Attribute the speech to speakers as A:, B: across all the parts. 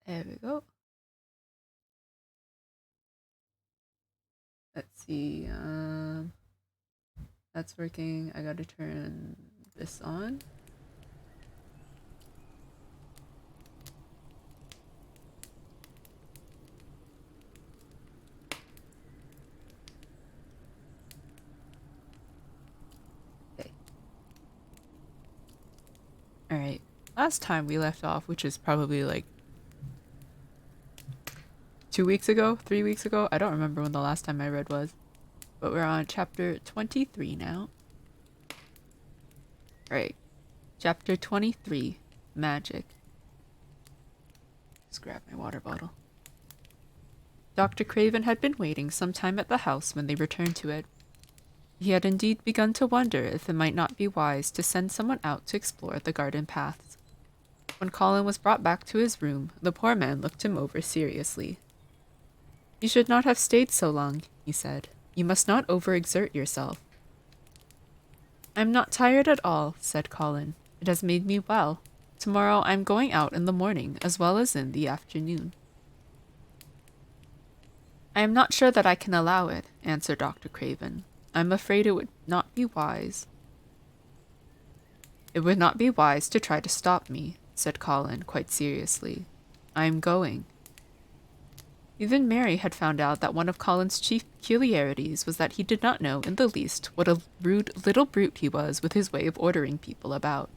A: There we go. Let's see. That's working. I gotta turn this on. Okay. Alright. Last time we left off, which is probably like 2 weeks ago, 3 weeks ago. I don't remember when the last time I read was. But we're on chapter 23 now. Right. Chapter 23. Magic. Just grab my water bottle. Dr. Craven had been waiting some time at the house when they returned to it. He had indeed begun to wonder if it might not be wise to send someone out to explore the garden paths. When Colin was brought back to his room, the poor man looked him over seriously. "You should not have stayed so long," he said. "You must not overexert yourself." "I am not tired at all," said Colin. "It has made me well. Tomorrow I am going out in the morning as well as in the afternoon." "I am not sure that I can allow it," answered Dr. Craven. "I am afraid it would not be wise." "It would not be wise to try to stop me," said Colin quite seriously. "I am going." Even Mary had found out that one of Colin's chief peculiarities was that he did not know in the least what a rude little brute he was with his way of ordering people about.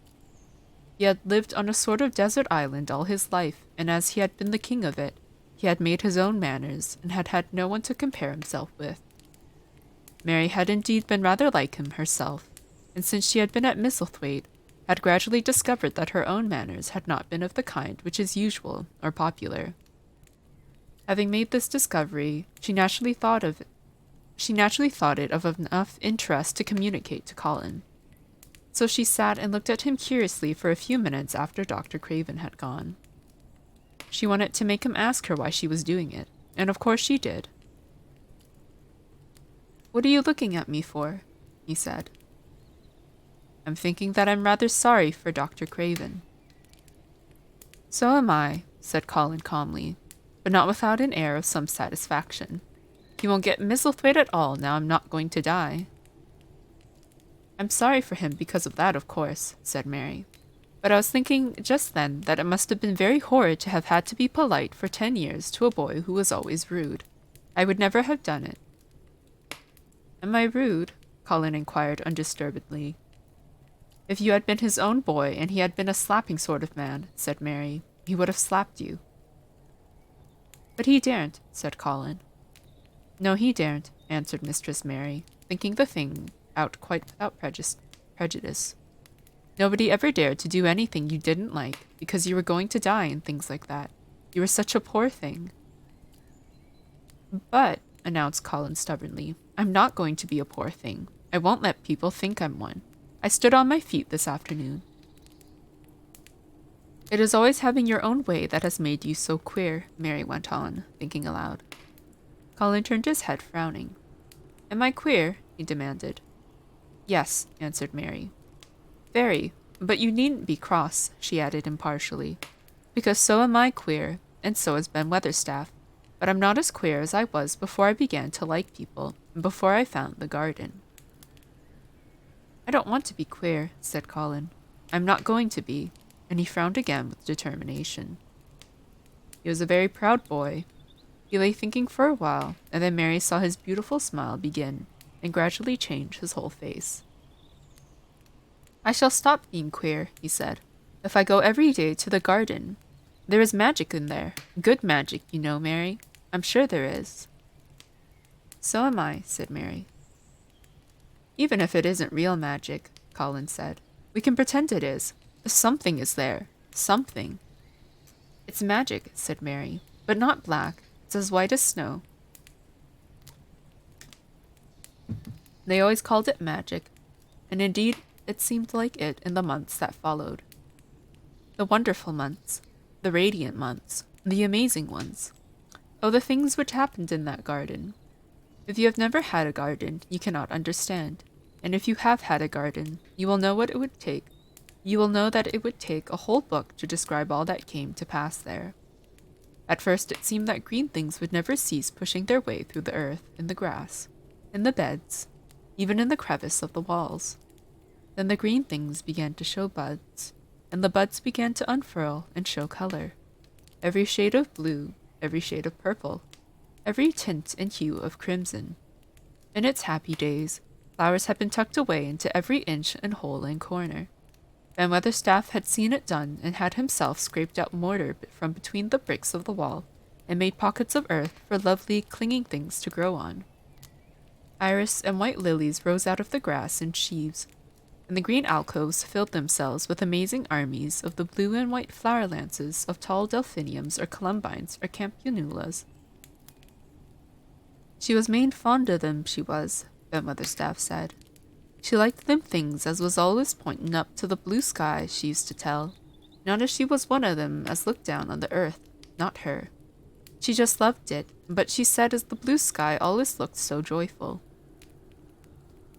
A: He had lived on a sort of desert island all his life, and as he had been the king of it, he had made his own manners, and had had no one to compare himself with. Mary had indeed been rather like him herself, and since she had been at Misselthwaite, had gradually discovered that her own manners had not been of the kind which is usual or popular. Having made this discovery, she naturally thought it of enough interest to communicate to Colin. So she sat and looked at him curiously for a few minutes after Dr. Craven had gone. She wanted to make him ask her why she was doing it, and of course she did. "What are you looking at me for?" he said. "I'm thinking that I'm rather sorry for Dr. Craven." "So am I," said Colin calmly, but not without an air of some satisfaction. "He won't get Misselthwaite at all now I'm not going to die." "I'm sorry for him because of that, of course," said Mary. "But I was thinking just then that it must have been very horrid to have had to be polite for 10 years to a boy who was always rude. I would never have done it." "Am I rude?" Colin inquired undisturbedly. "If you had been his own boy and he had been a slapping sort of man," said Mary, "he would have slapped you." "But he daren't," said Colin. "No, he daren't," answered Mistress Mary, thinking the thing out quite without prejudice. "Nobody ever dared to do anything you didn't like, because you were going to die and things like that. You were such a poor thing." "But," announced Colin stubbornly, "I'm not going to be a poor thing. I won't let people think I'm one. I stood on my feet this afternoon." "It is always having your own way that has made you so queer," Mary went on, thinking aloud. Colin turned his head, frowning. "Am I queer?" he demanded. "Yes," answered Mary. "Very, but you needn't be cross," she added impartially, "because so am I queer, and so is Ben Weatherstaff, but I'm not as queer as I was before I began to like people, and before I found the garden." "I don't want to be queer," said Colin. "I'm not going to be," and he frowned again with determination. He was a very proud boy. He lay thinking for a while, and then Mary saw his beautiful smile begin, and gradually change his whole face. "I shall stop being queer," he said, "if I go every day to the garden. There is magic in there. Good magic, you know, Mary. I'm sure there is." "So am I," said Mary. "Even if it isn't real magic," Colin said, "we can pretend it is. Something is there. Something." "It's magic," said Mary, "but not black. It's as white as snow." They always called it magic, and indeed it seemed like it in the months that followed. The wonderful months, the radiant months, the amazing ones. Oh, the things which happened in that garden. If you have never had a garden, you cannot understand, and if you have had a garden, you will know what it would take. You will know that it would take a whole book to describe all that came to pass there. At first it seemed that green things would never cease pushing their way through the earth, in the grass, in the beds, even in the crevice of the walls. Then the green things began to show buds, and the buds began to unfurl and show color. Every shade of blue, every shade of purple, every tint and hue of crimson. In its happy days, flowers had been tucked away into every inch and hole and corner. Ben Weatherstaff had seen it done and had himself scraped out mortar from between the bricks of the wall and made pockets of earth for lovely, clinging things to grow on. Iris and white lilies rose out of the grass in sheaves, and the green alcoves filled themselves with amazing armies of the blue and white flower lances of tall delphiniums or columbines or campanulas. She was main fond of them, she was, Ben Weatherstaff said. She liked them things as was always pointing up to the blue sky, she used to tell. Not as she was one of them as looked down on the earth, not her. She just loved it, but she said as the blue sky always looked so joyful.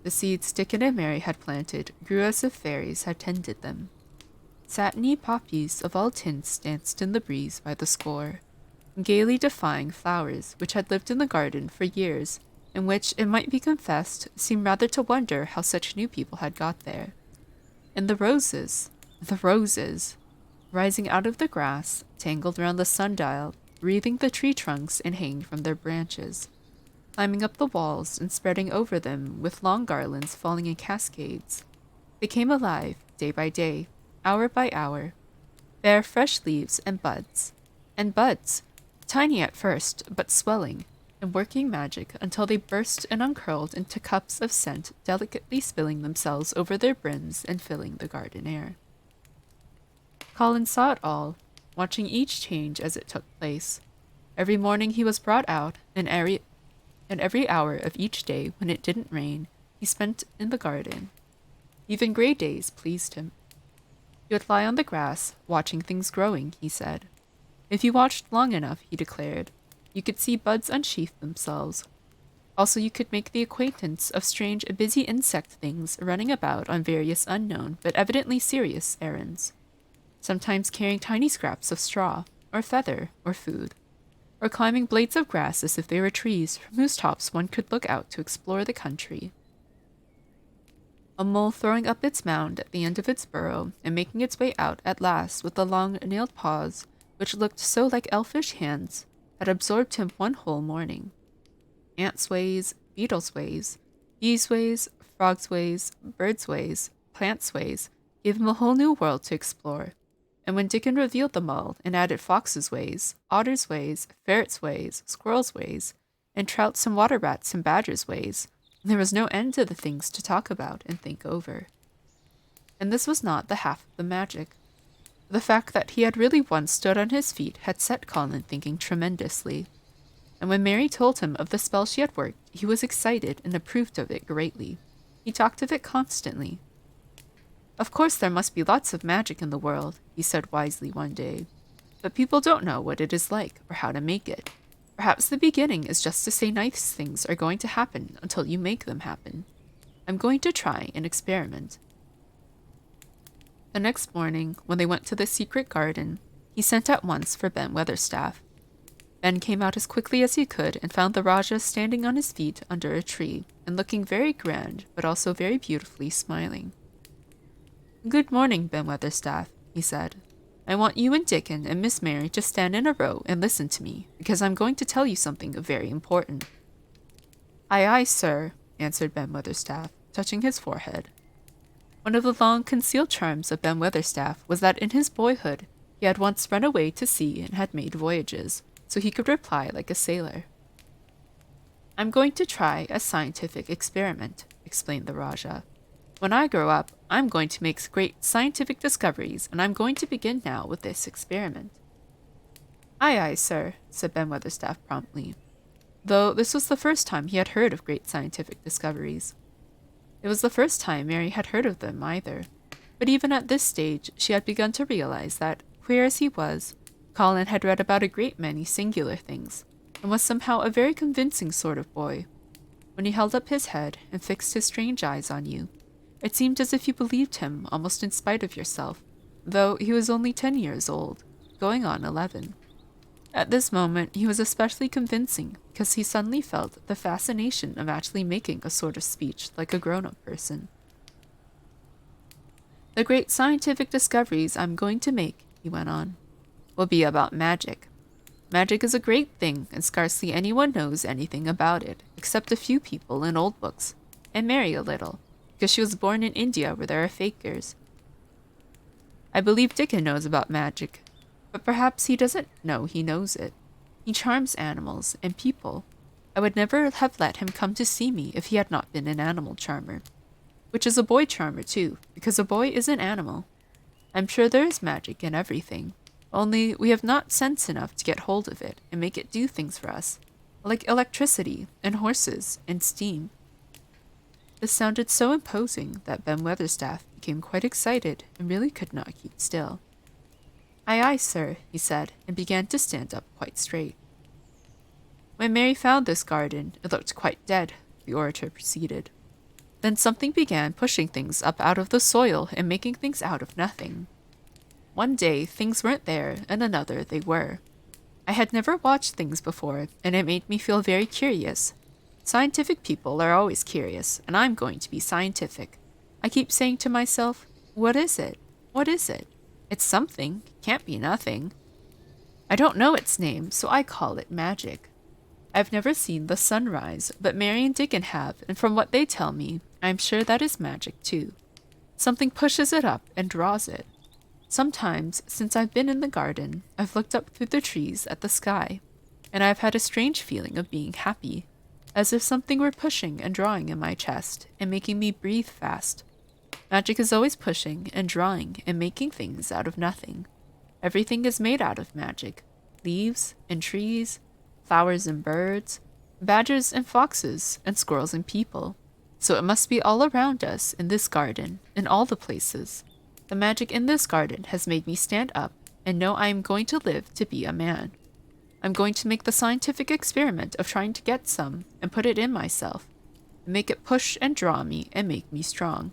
A: The seeds Dickon and Mary had planted grew as if fairies had tended them. Satiny poppies of all tints danced in the breeze by the score, gaily defying flowers which had lived in the garden for years, and which, it might be confessed, seemed rather to wonder how such new people had got there. And the roses, rising out of the grass, tangled round the sundial, wreathing the tree trunks and hanging from their branches, climbing up the walls and spreading over them with long garlands falling in cascades. They came alive, day by day, hour by hour, bare fresh leaves and buds, tiny at first, but swelling, and working magic until they burst and uncurled into cups of scent delicately spilling themselves over their brims and filling the garden air. Colin saw it all, watching each change as it took place. Every morning he was brought out, and every hour of each day when it didn't rain, he spent in the garden. Even gray days pleased him. He would lie on the grass, watching things growing, he said. If you watched long enough, he declared, you could see buds unsheath themselves. Also, you could make the acquaintance of strange, busy insect things running about on various unknown but evidently serious errands, sometimes carrying tiny scraps of straw, or feather, or food, or climbing blades of grass as if they were trees from whose tops one could look out to explore the country. A mole throwing up its mound at the end of its burrow and making its way out at last with the long nailed paws, which looked so like elfish hands, had absorbed him one whole morning. Ants' ways, beetles' ways, bees' ways, frogs' ways, birds' ways, plants' ways, gave him a whole new world to explore. And when Dickon revealed them all and added foxes' ways, otters' ways, ferrets' ways, squirrels' ways, and trouts and water rats and badgers' ways, there was no end to the things to talk about and think over. And this was not the half of the magic. The fact that he had really once stood on his feet had set Colin thinking tremendously. And when Mary told him of the spell she had worked, he was excited and approved of it greatly. He talked of it constantly. Of course there must be lots of magic in the world, he said wisely one day, but people don't know what it is like or how to make it. Perhaps the beginning is just to say nice things are going to happen until you make them happen. I'm going to try and experiment. The next morning, when they went to the secret garden, he sent at once for Ben Weatherstaff. Ben came out as quickly as he could and found the Rajah standing on his feet under a tree and looking very grand, but also very beautifully smiling. Good morning, Ben Weatherstaff, he said. I want you and Dickon and Miss Mary to stand in a row and listen to me, because I'm going to tell you something very important. Aye, aye, sir, answered Ben Weatherstaff, touching his forehead. One of the long concealed charms of Ben Weatherstaff was that in his boyhood he had once run away to sea and had made voyages, so he could reply like a sailor. I'm going to try a scientific experiment, explained the Rajah. When I grow up, I'm going to make great scientific discoveries, and I'm going to begin now with this experiment. Aye, aye, sir, said Ben Weatherstaff promptly, though this was the first time he had heard of great scientific discoveries. It was the first time Mary had heard of them either, but even at this stage she had begun to realize that, queer as he was, Colin had read about a great many singular things, and was somehow a very convincing sort of boy. When he held up his head and fixed his strange eyes on you, it seemed as if you believed him almost in spite of yourself, though he was only 10 years old, going on 11. At this moment, he was especially convincing because he suddenly felt the fascination of actually making a sort of speech like a grown-up person. The great scientific discoveries I'm going to make, he went on, will be about magic. Magic is a great thing, and scarcely anyone knows anything about it, except a few people in old books, and Mary a little, because she was born in India where there are fakers. I believe Dickon knows about magic, but perhaps he doesn't know he knows it. He charms animals and people. I would never have let him come to see me if he had not been an animal charmer. Which is a boy charmer too, because a boy is an animal. I'm sure there is magic in everything, only we have not sense enough to get hold of it and make it do things for us, like electricity and horses and steam. This sounded so imposing that Ben Weatherstaff became quite excited and really could not keep still. Aye, aye, sir, he said, and began to stand up quite straight. When Mary found this garden, it looked quite dead, the orator proceeded. Then something began pushing things up out of the soil and making things out of nothing. One day, things weren't there, and another, they were. I had never watched things before, and it made me feel very curious. Scientific people are always curious, and I'm going to be scientific. I keep saying to myself, what is it? What is it? It's something, can't be nothing. I don't know its name, so I call it magic. I've never seen the sun rise, but Mary and Dickon have, and from what they tell me, I'm sure that is magic too. Something pushes it up and draws it. Sometimes, since I've been in the garden, I've looked up through the trees at the sky, and I've had a strange feeling of being happy, as if something were pushing and drawing in my chest and making me breathe fast. Magic is always pushing and drawing and making things out of nothing. Everything is made out of magic. Leaves and trees, flowers and birds, badgers and foxes, and squirrels and people. So it must be all around us in this garden, in all the places. The magic in this garden has made me stand up and know I am going to live to be a man. I'm going to make the scientific experiment of trying to get some and put it in myself, and make it push and draw me and make me strong.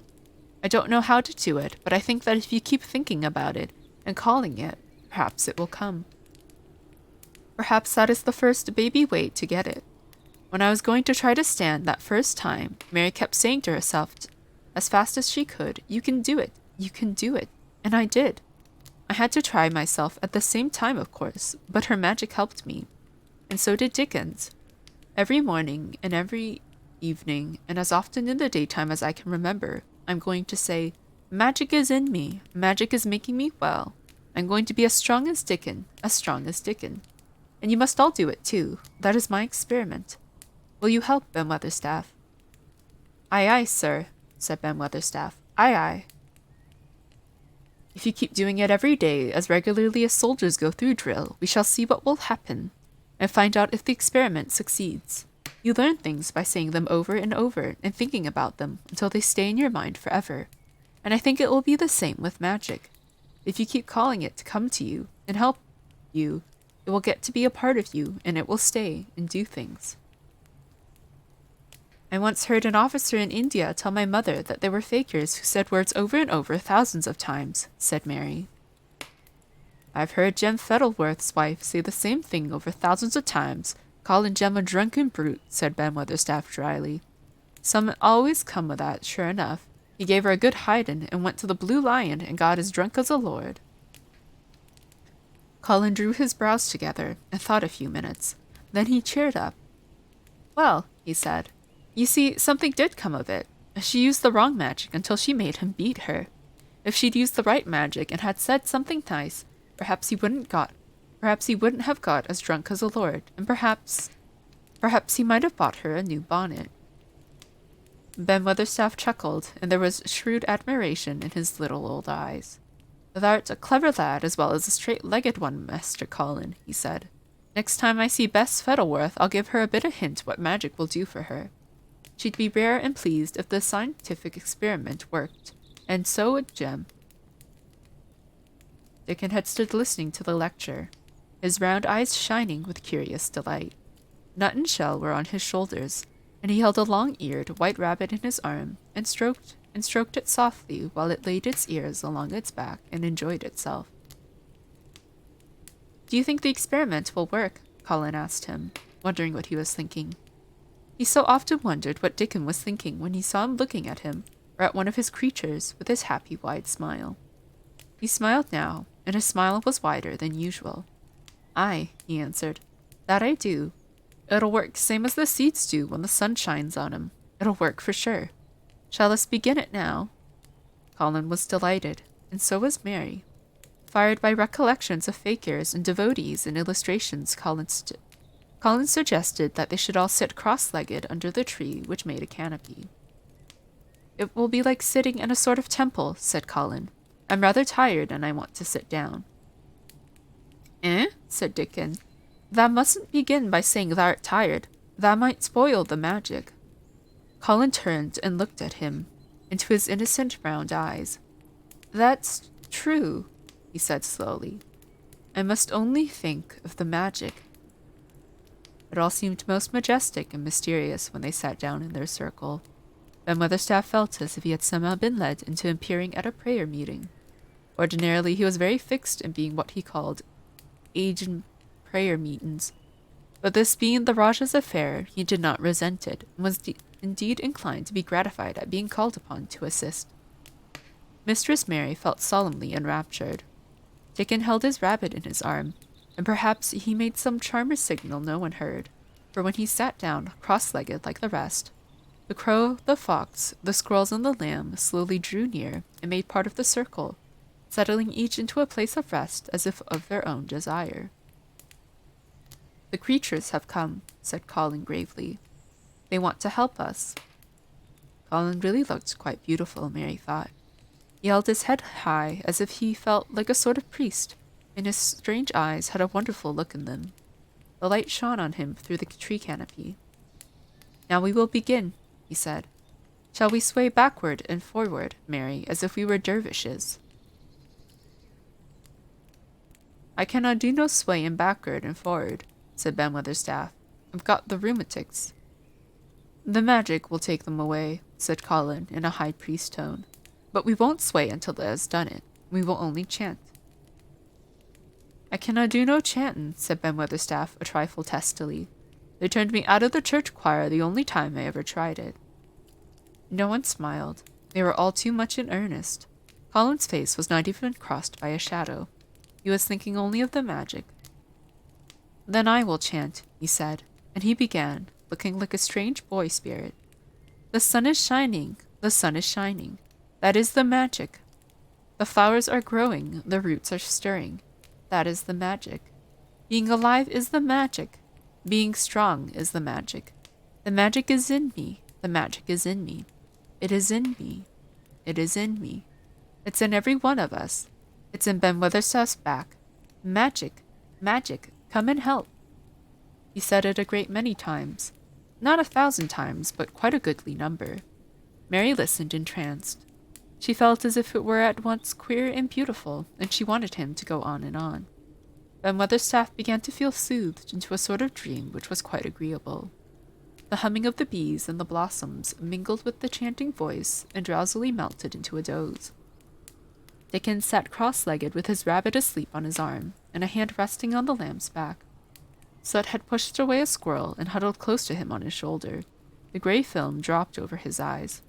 A: I don't know how to do it, but I think that if you keep thinking about it and calling it, perhaps it will come. Perhaps that is the first baby way to get it. When I was going to try to stand that first time, Mary kept saying to herself, as fast as she could, you can do it. You can do it. And I did. I had to try myself at the same time, of course, but her magic helped me. And so did Dickens. Every morning and every evening, and as often in the daytime as I can remember, I'm going to say, magic is in me. Magic is making me well. I'm going to be as strong as Dickon, as strong as Dickon. And you must all do it too. That is my experiment. Will you help, Ben Weatherstaff? Aye, aye, sir, said Ben Weatherstaff. Aye, aye. If you keep doing it every day, as regularly as soldiers go through drill, we shall see what will happen, and find out if the experiment succeeds. You learn things by saying them over and over, and thinking about them, until they stay in your mind forever. And I think it will be the same with magic. If you keep calling it to come to you, and help you, it will get to be a part of you, and it will stay, and do things. I once heard an officer in India tell my mother that there were fakers who said words over and over thousands of times, said Mary. I've heard Jem Fettleworth's wife say the same thing over thousands of times, calling Jem a drunken brute, said Ben Weatherstaff dryly. Some always come with that, sure enough. He gave her a good hidin' and went to the Blue Lion and got as drunk as a lord. Colin drew his brows together and thought a few minutes. Then he cheered up. Well, he said, you see, something did come of it. She used the wrong magic until she made him beat her. If she'd used the right magic and had said something nice, perhaps he wouldn't have got as drunk as a lord, and perhaps he might have bought her a new bonnet. Ben Weatherstaff chuckled, and there was shrewd admiration in his little old eyes. Thou'rt a clever lad as well as a straight-legged one, Master Colin, he said. Next time I see Bess Fettleworth, I'll give her a bit of hint what magic will do for her. She'd be rare and pleased if the scientific experiment worked, and so would Jem. Dickon had stood listening to the lecture, his round eyes shining with curious delight. Nut and Shell were on his shoulders, and he held a long-eared white rabbit in his arm, and stroked it softly while it laid its ears along its back and enjoyed itself. Do you think the experiment will work? Colin asked him, wondering what he was thinking. He so often wondered what Dickon was thinking when he saw him looking at him, or at one of his creatures, with his happy wide smile. He smiled now, and his smile was wider than usual. Aye, he answered. That I do. It'll work same as the seeds do when the sun shines on 'em. It'll work for sure. Shall us begin it now? Colin was delighted, and so was Mary. Fired by recollections of fakirs and devotees and illustrations, Colin suggested that they should all sit cross-legged under the tree which made a canopy. It will be like sitting in a sort of temple, said Colin. I'm rather tired and I want to sit down. Eh? Said Dickon. Thou mustn't begin by saying thou'rt tired. Thou might spoil the magic. Colin turned and looked at him, into his innocent round eyes. That's true, he said slowly. I must only think of the magic. It all seemed most majestic and mysterious when they sat down in their circle. Ben Weatherstaff felt as if he had somehow been led into appearing at a prayer meeting. Ordinarily, he was very fixed in being what he called aged prayer meetings, but this being the Rajah's affair, he did not resent it, and was indeed inclined to be gratified at being called upon to assist. Mistress Mary felt solemnly enraptured. Dickon held his rabbit in his arm, and perhaps he made some charmer's signal no one heard, for when he sat down cross-legged like the rest, the crow, the fox, the squirrels, and the lamb slowly drew near and made part of the circle, settling each into a place of rest as if of their own desire. The creatures have come, said Colin gravely. They want to help us. Colin really looked quite beautiful, Mary thought. He held his head high as if he felt like a sort of priest, and his strange eyes had a wonderful look in them. The light shone on him through the tree canopy. Now we will begin, he said. Shall we sway backward and forward, Mary, as if we were dervishes? I cannot do no swaying backward and forward, said Ben Weatherstaff. I've got the rheumatics. The magic will take them away, said Colin in a high priest tone. But we won't sway until it has done it. We will only chant. I cannot do no chantin', said Ben Weatherstaff a trifle testily. They turned me out of the church choir the only time I ever tried it. No one smiled. They were all too much in earnest. Colin's face was not even crossed by a shadow. He was thinking only of the magic. Then I will chant, he said, and he began, looking like a strange boy spirit. The sun is shining, the sun is shining. That is the magic. The flowers are growing, the roots are stirring. That is the magic. Being alive is the magic. Being strong is the magic. The magic is in me. The magic is in me. It is in me. It is in me. It's in every one of us. It's in Ben Weatherstaff's back. Magic. Magic. Come and help. He said it a great many times. Not 1,000 times, but quite a goodly number. Mary listened entranced. She felt as if it were at once queer and beautiful, and she wanted him to go on and on. Ben Weatherstaff began to feel soothed into a sort of dream which was quite agreeable. The humming of the bees and the blossoms mingled with the chanting voice and drowsily melted into a doze. Dickon sat cross-legged with his rabbit asleep on his arm, and a hand resting on the lamb's back. Sut had pushed away a squirrel and huddled close to him on his shoulder. The grey film dropped over his eyes.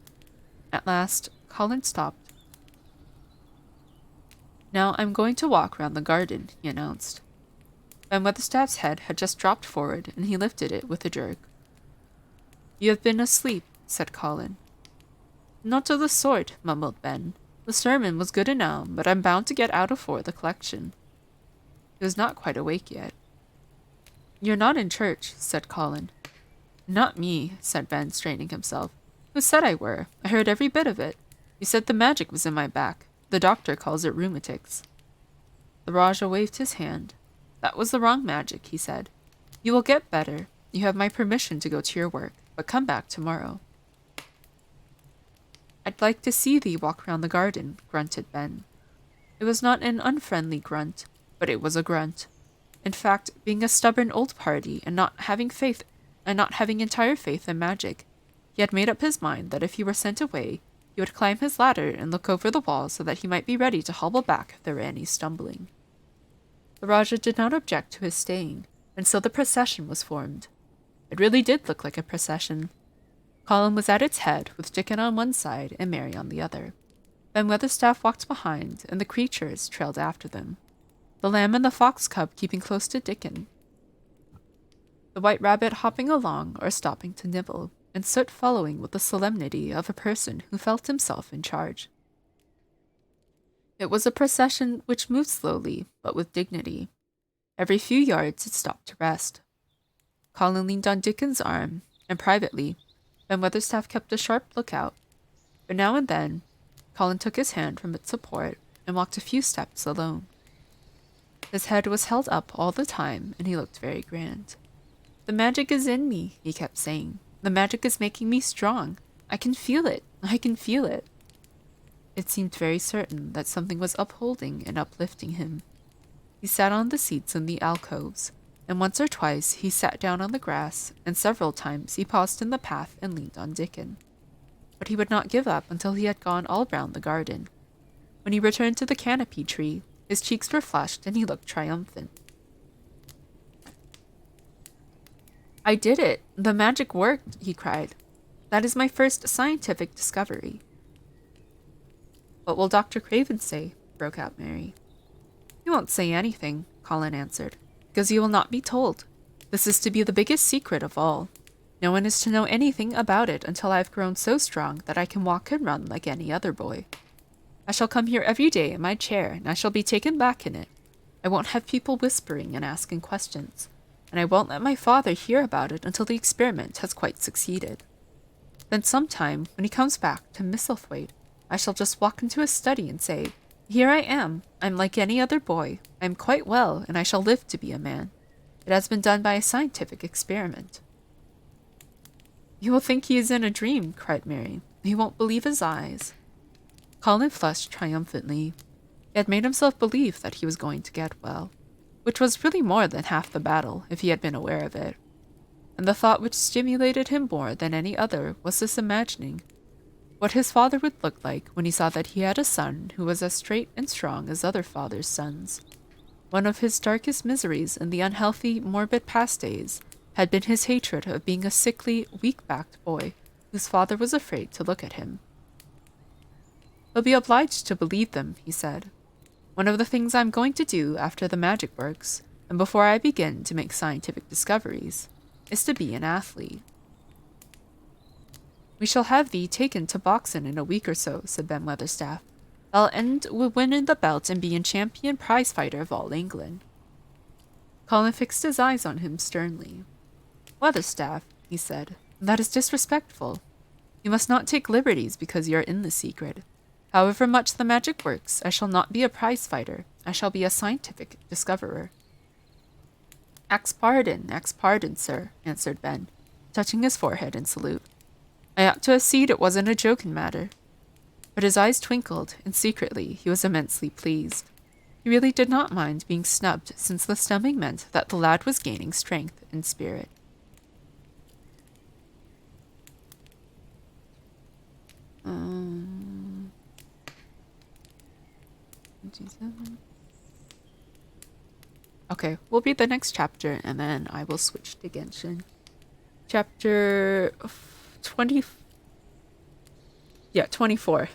A: At last, Colin stopped. Now I'm going to walk round the garden, he announced. Ben Weatherstaff's head had just dropped forward, and he lifted it with a jerk. You have been asleep, said Colin. Not of the sort, mumbled Ben. The sermon was good enow, but I'm bound to get out afore the collection. He was not quite awake yet. You're not in church, said Colin. Not me, said Ben, straightening himself. Who said I were? I heard every bit of it. You said the magic was in my back. The doctor calls it rheumatics. The Rajah waved his hand. That was the wrong magic, he said. You will get better. You have my permission to go to your work, but come back tomorrow. I'd like to see thee walk round the garden, grunted Ben. It was not an unfriendly grunt, but it was a grunt. In fact, being a stubborn old party and not having entire faith in magic, he had made up his mind that if he were sent away, he would climb his ladder and look over the wall so that he might be ready to hobble back if there were any stumbling. The Rajah did not object to his staying, and so the procession was formed. It really did look like a procession. Colin was at its head, with Dickon on one side and Mary on the other. Ben Weatherstaff walked behind, and the creatures trailed after them, the lamb and the fox cub keeping close to Dickon, the white rabbit hopping along or stopping to nibble, and Soot following with the solemnity of a person who felt himself in charge. It was a procession which moved slowly, but with dignity. Every few yards it stopped to rest. Colin leaned on Dickon's arm, and privately, Ben Weatherstaff kept a sharp lookout. But now and then, Colin took his hand from its support and walked a few steps alone. His head was held up all the time, and he looked very grand. "The magic is in me," he kept saying. "The magic is making me strong. I can feel it. I can feel it." It seemed very certain that something was upholding and uplifting him. He sat on the seats in the alcoves, and once or twice he sat down on the grass, and several times he paused in the path and leaned on Dickon. But he would not give up until he had gone all round the garden. When he returned to the canopy tree, his cheeks were flushed and he looked triumphant. "I did it! The magic worked!" he cried. "That is my first scientific discovery." "What will Dr. Craven say?" broke out Mary. "He won't say anything," Colin answered, "because he will not be told. This is to be the biggest secret of all. No one is to know anything about it until I have grown so strong that I can walk and run like any other boy. I shall come here every day in my chair, and I shall be taken back in it. I won't have people whispering and asking questions, and I won't let my father hear about it until the experiment has quite succeeded. Then sometime, when he comes back to Misselthwaite, I shall just walk into his study and say, 'Here I am. I'm like any other boy. I am quite well, and I shall live to be a man. It has been done by a scientific experiment.'" "You will think he is in a dream," cried Mary. "He won't believe his eyes." Colin flushed triumphantly. He had made himself believe that he was going to get well, which was really more than half the battle, if he had been aware of it. And the thought which stimulated him more than any other was this imagining what his father would look like when he saw that he had a son who was as straight and strong as other fathers' sons. One of his darkest miseries in the unhealthy, morbid past days had been his hatred of being a sickly, weak-backed boy whose father was afraid to look at him. "He'll be obliged to believe them," he said. "One of the things I'm going to do after the magic works, and before I begin to make scientific discoveries, is to be an athlete." "We shall have thee taken to boxing in a week or so," said Ben Weatherstaff. "I'll end with winning the belt and being champion prize fighter of all England." Colin fixed his eyes on him sternly. "Weatherstaff," he said, "that is disrespectful. You must not take liberties because you are in the secret. However much the magic works, I shall not be a prize fighter. I shall be a scientific discoverer." Ax pardon, sir," answered Ben, touching his forehead in salute. "I ought to have seed it wasn't a joking matter." But his eyes twinkled, and secretly he was immensely pleased. He really did not mind being snubbed, since the snubbing meant that the lad was gaining strength and spirit. Okay, we'll read the next chapter, and then I will switch to Genshin. Chapter 24.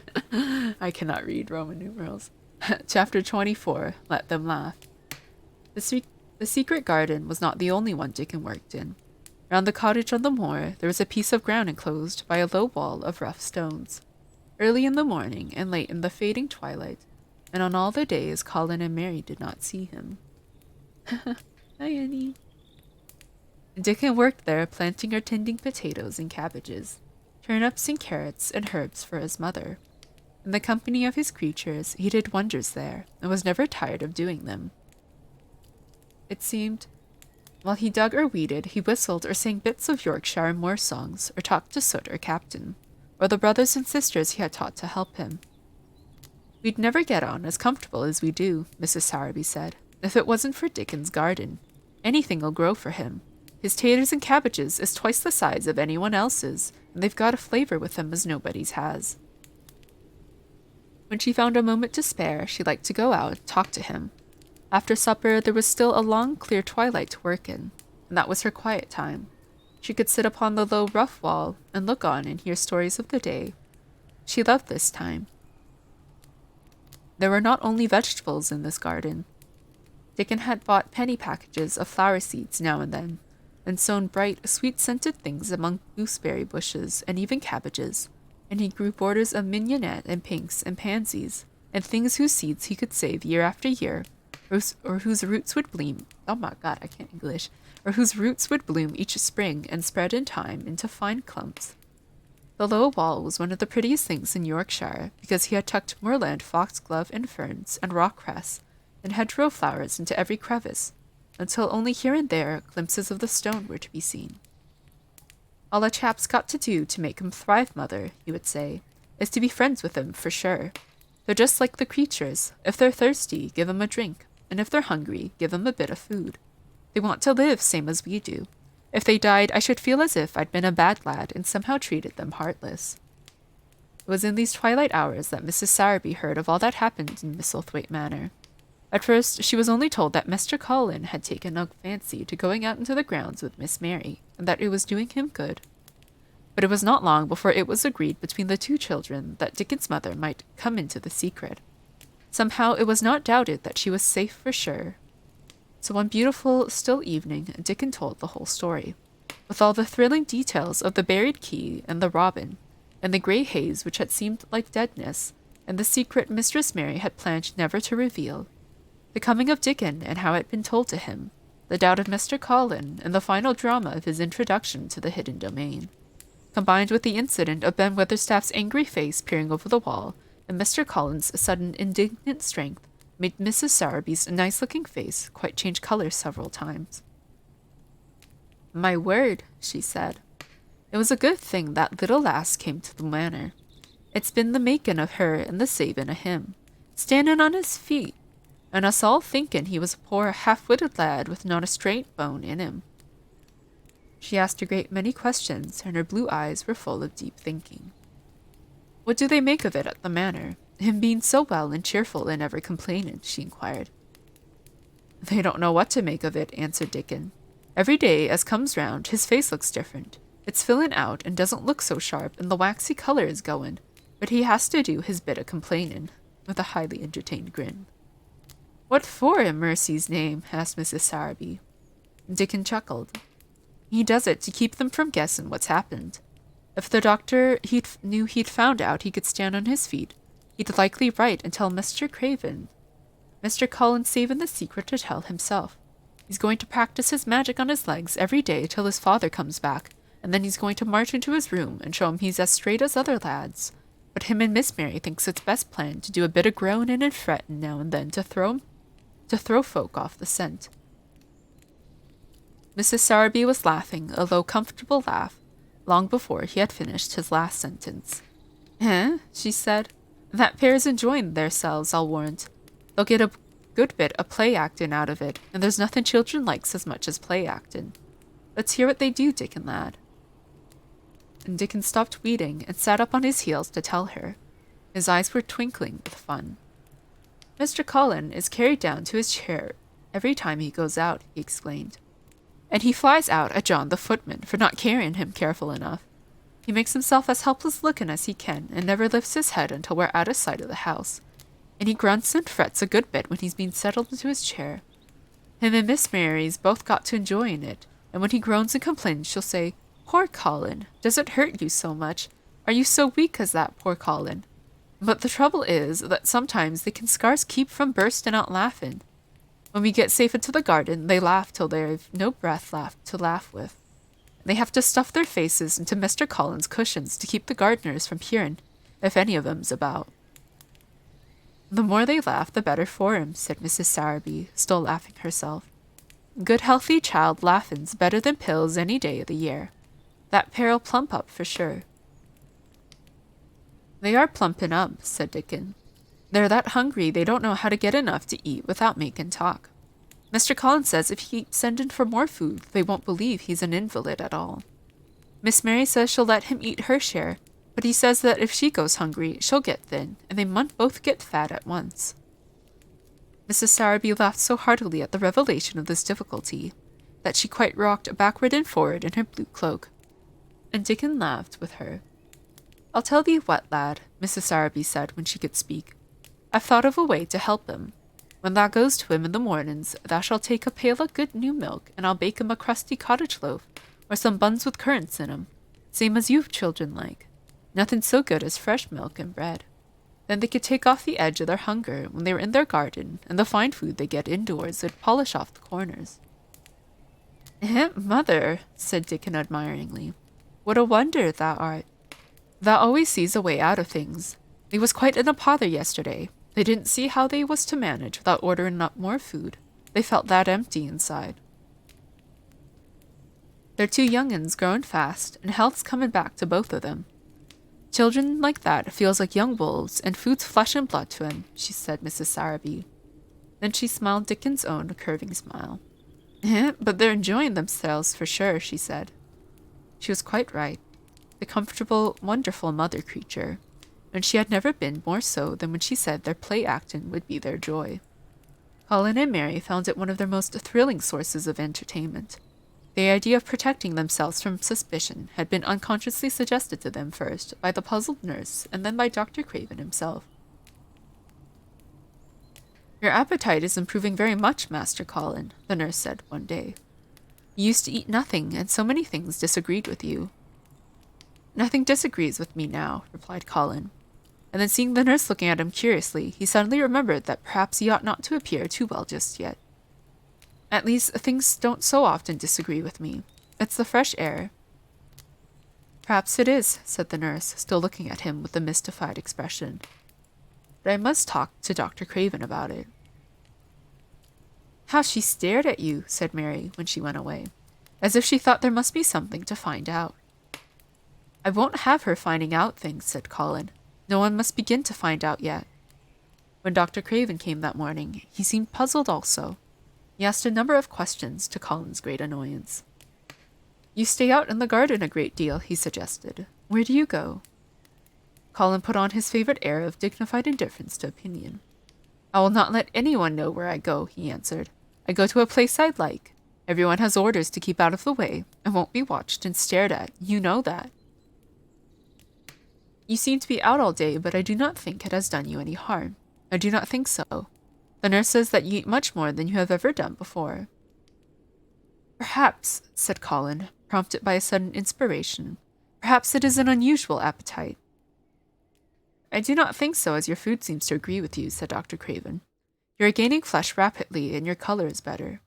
A: I cannot read Roman numerals. Chapter 24, Let Them Laugh. The secret garden was not the only one Dickon worked in. Round the cottage on the moor, there was a piece of ground enclosed by a low wall of rough stones. Early in the morning and late in the fading twilight, and on all the days Colin and Mary did not see him. Hi, Annie. Dickon worked there, planting or tending potatoes and cabbages, turnips and carrots and herbs for his mother. In the company of his creatures, he did wonders there, and was never tired of doing them. It seemed, while he dug or weeded, he whistled or sang bits of Yorkshire moor songs, or talked to Soot or Captain, or the brothers and sisters he had taught to help him. "We'd never get on as comfortable as we do," Mrs. Sowerby said, "if it wasn't for Dickon's garden. Anything'll grow for him. His taters and cabbages is twice the size of anyone else's, and they've got a flavour with them as nobody's has." When she found a moment to spare, she liked to go out and talk to him. After supper, there was still a long, clear twilight to work in, and that was her quiet time. She could sit upon the low, rough wall and look on and hear stories of the day. She loved this time. There were not only vegetables in this garden. Dickon had bought penny packages of flower seeds now and sown bright, sweet-scented things among gooseberry bushes and even cabbages, and he grew borders of mignonette and pinks and pansies, and things whose seeds he could save year after year, or whose roots would bloom. Oh my God, I can't English. Or whose roots would bloom each spring and spread in time into fine clumps. The low wall was one of the prettiest things in Yorkshire, because he had tucked moorland foxglove and ferns and rock cress and hedgerow flowers into every crevice, until only here and there glimpses of the stone were to be seen. All a chap's got to do to make him thrive, mother, he would say, is to be friends with him, for sure. They're just like the creatures. If they're thirsty, give 'em a drink, and if they're hungry, give 'em a bit of food. They want to live same as we do. If they died, I should feel as if I'd been a bad lad and somehow treated them heartless. It was in these twilight hours that Mrs. Sowerby heard of all that happened in Misselthwaite Manor. At first, she was only told that Mr. Colin had taken a fancy to going out into the grounds with Miss Mary, and that it was doing him good. But it was not long before it was agreed between the two children that Dickon's mother might come into the secret. Somehow it was not doubted that she was safe for sure. So one beautiful, still evening, Dickon told the whole story, with all the thrilling details of the buried key and the robin, and the grey haze which had seemed like deadness, and the secret Mistress Mary had planned never to reveal, the coming of Dickon and how it had been told to him, the doubt of Mr. Colin, and the final drama of his introduction to the hidden domain, combined with the incident of Ben Weatherstaff's angry face peering over the wall, and Mr. Colin's sudden indignant strength, made Mrs. Sowerby's nice-looking face quite change colour several times. "My word," she said. "It was a good thing that little lass came to the manor. It's been the making of her and the saving of him, standing on his feet, and us all thinking he was a poor half-witted lad with not a straight bone in him." She asked a great many questions, and her blue eyes were full of deep thinking. "What do they make of it at the manor? Him being so well and cheerful and never complaining?" she inquired. "They don't know what to make of it," answered Dickon. "Every day as comes round, his face looks different. It's filling out and doesn't look so sharp, and the waxy colour is going, but he has to do his bit of complaining," with a highly entertained grin. "What for, in mercy's name?" asked Mrs. Sowerby. Dickon chuckled. "He does it to keep them from guessing what's happened. If the doctor knew he'd found out he could stand on his feet, he'd likely write and tell Mr. Craven. Mr. Colin's saving the secret to tell himself. He's going to practice his magic on his legs every day till his father comes back, and then he's going to march into his room and show him he's as straight as other lads. But him and Miss Mary thinks it's best plan to do a bit of groaning and fretting now and then to throw folk off the scent." Mrs. Sowerby was laughing, a low, comfortable laugh, long before he had finished his last sentence. "Eh?" she said. "That pair's enjoying theirselves, I'll warrant. They'll get a good bit of play-acting out of it, and there's nothing children likes as much as play-acting. Let's hear what they do, Dickon lad." And Dickon stopped weeding and sat up on his heels to tell her. His eyes were twinkling with fun. "Mr. Colin is carried down to his chair every time he goes out," he explained. "And he flies out at John the footman for not carrying him careful enough. He makes himself as helpless-looking as he can, and never lifts his head until we're out of sight of the house. And he grunts and frets a good bit when he's been settled into his chair. Him and Miss Mary's both got to enjoying it, and when he groans and complains, she'll say, 'Poor Colin, does it hurt you so much? Are you so weak as that, poor Colin?' But the trouble is that sometimes they can scarce keep from bursting out laughing. When we get safe into the garden, they laugh till they've no breath left to laugh with. They have to stuff their faces into Mr. Colin's cushions to keep the gardeners from hearing, if any of 'em's about." "The more they laugh, the better for 'em," said Mrs. Sowerby, still laughing herself. "Good healthy child laughing's better than pills any day of the year. That pair'll plump up for sure." "They are plumping up," said Dickon. "They're that hungry they don't know how to get enough to eat without making talk. Mr. Colin says if he keeps sending for more food, they won't believe he's an invalid at all. Miss Mary says she'll let him eat her share, but he says that if she goes hungry, she'll get thin, and they mun both get fat at once." Mrs. Sowerby laughed so heartily at the revelation of this difficulty that she quite rocked backward and forward in her blue cloak. And Dickon laughed with her. "I'll tell thee what, lad," Mrs. Sowerby said when she could speak. "I've thought of a way to help him. When thou goes to him in the mornings, thou shalt take a pail of good new milk, and I'll bake him a crusty cottage loaf, or some buns with currants in 'em, same as you children like. Nothing so good as fresh milk and bread. Then they could take off the edge of their hunger when they were in their garden, and the fine food they get indoors would polish off the corners." "Mother," said Dickon admiringly, "what a wonder thou art. Thou always sees a way out of things. They was quite in a pother yesterday. They didn't see how they was to manage without ordering up more food. They felt that empty inside. They're two young'uns growing fast, and health's coming back to both of them. Children like that feels like young wolves, and food's flesh and blood to 'em," she said, Mrs. Sowerby. Then she smiled Dickon's own curving smile. "But they're enjoying themselves for sure," she said. She was quite right. The comfortable, wonderful mother creature, and she had never been more so than when she said their play-acting would be their joy. Colin and Mary found it one of their most thrilling sources of entertainment. The idea of protecting themselves from suspicion had been unconsciously suggested to them first by the puzzled nurse and then by Dr. Craven himself. "Your appetite is improving very much, Master Colin," the nurse said one day. "You used to eat nothing, and so many things disagreed with you." "Nothing disagrees with me now," replied Colin. And then seeing the nurse looking at him curiously, he suddenly remembered that perhaps he ought not to appear too well just yet. "At least, things don't so often disagree with me. It's the fresh air." "Perhaps it is," said the nurse, still looking at him with a mystified expression. "But I must talk to Dr. Craven about it." "How she stared at you," said Mary when she went away, as if she thought there must be something to find out. "I won't have her finding out things," said Colin. "No one must begin to find out yet." When Dr. Craven came that morning, he seemed puzzled also. He asked a number of questions, to Colin's great annoyance. "You stay out in the garden a great deal," he suggested. "Where do you go?" Colin put on his favorite air of dignified indifference to opinion. "I will not let anyone know where I go," he answered. "I go to a place I like. Everyone has orders to keep out of the way, and won't be watched and stared at. You know that." "You seem to be out all day, but I do not think it has done you any harm. I do not think so. The nurse says that you eat much more than you have ever done before." "Perhaps," said Colin, prompted by a sudden inspiration, "perhaps it is an unusual appetite." "I do not think so, as your food seems to agree with you," said Dr. Craven. "You are gaining flesh rapidly, and your color is better."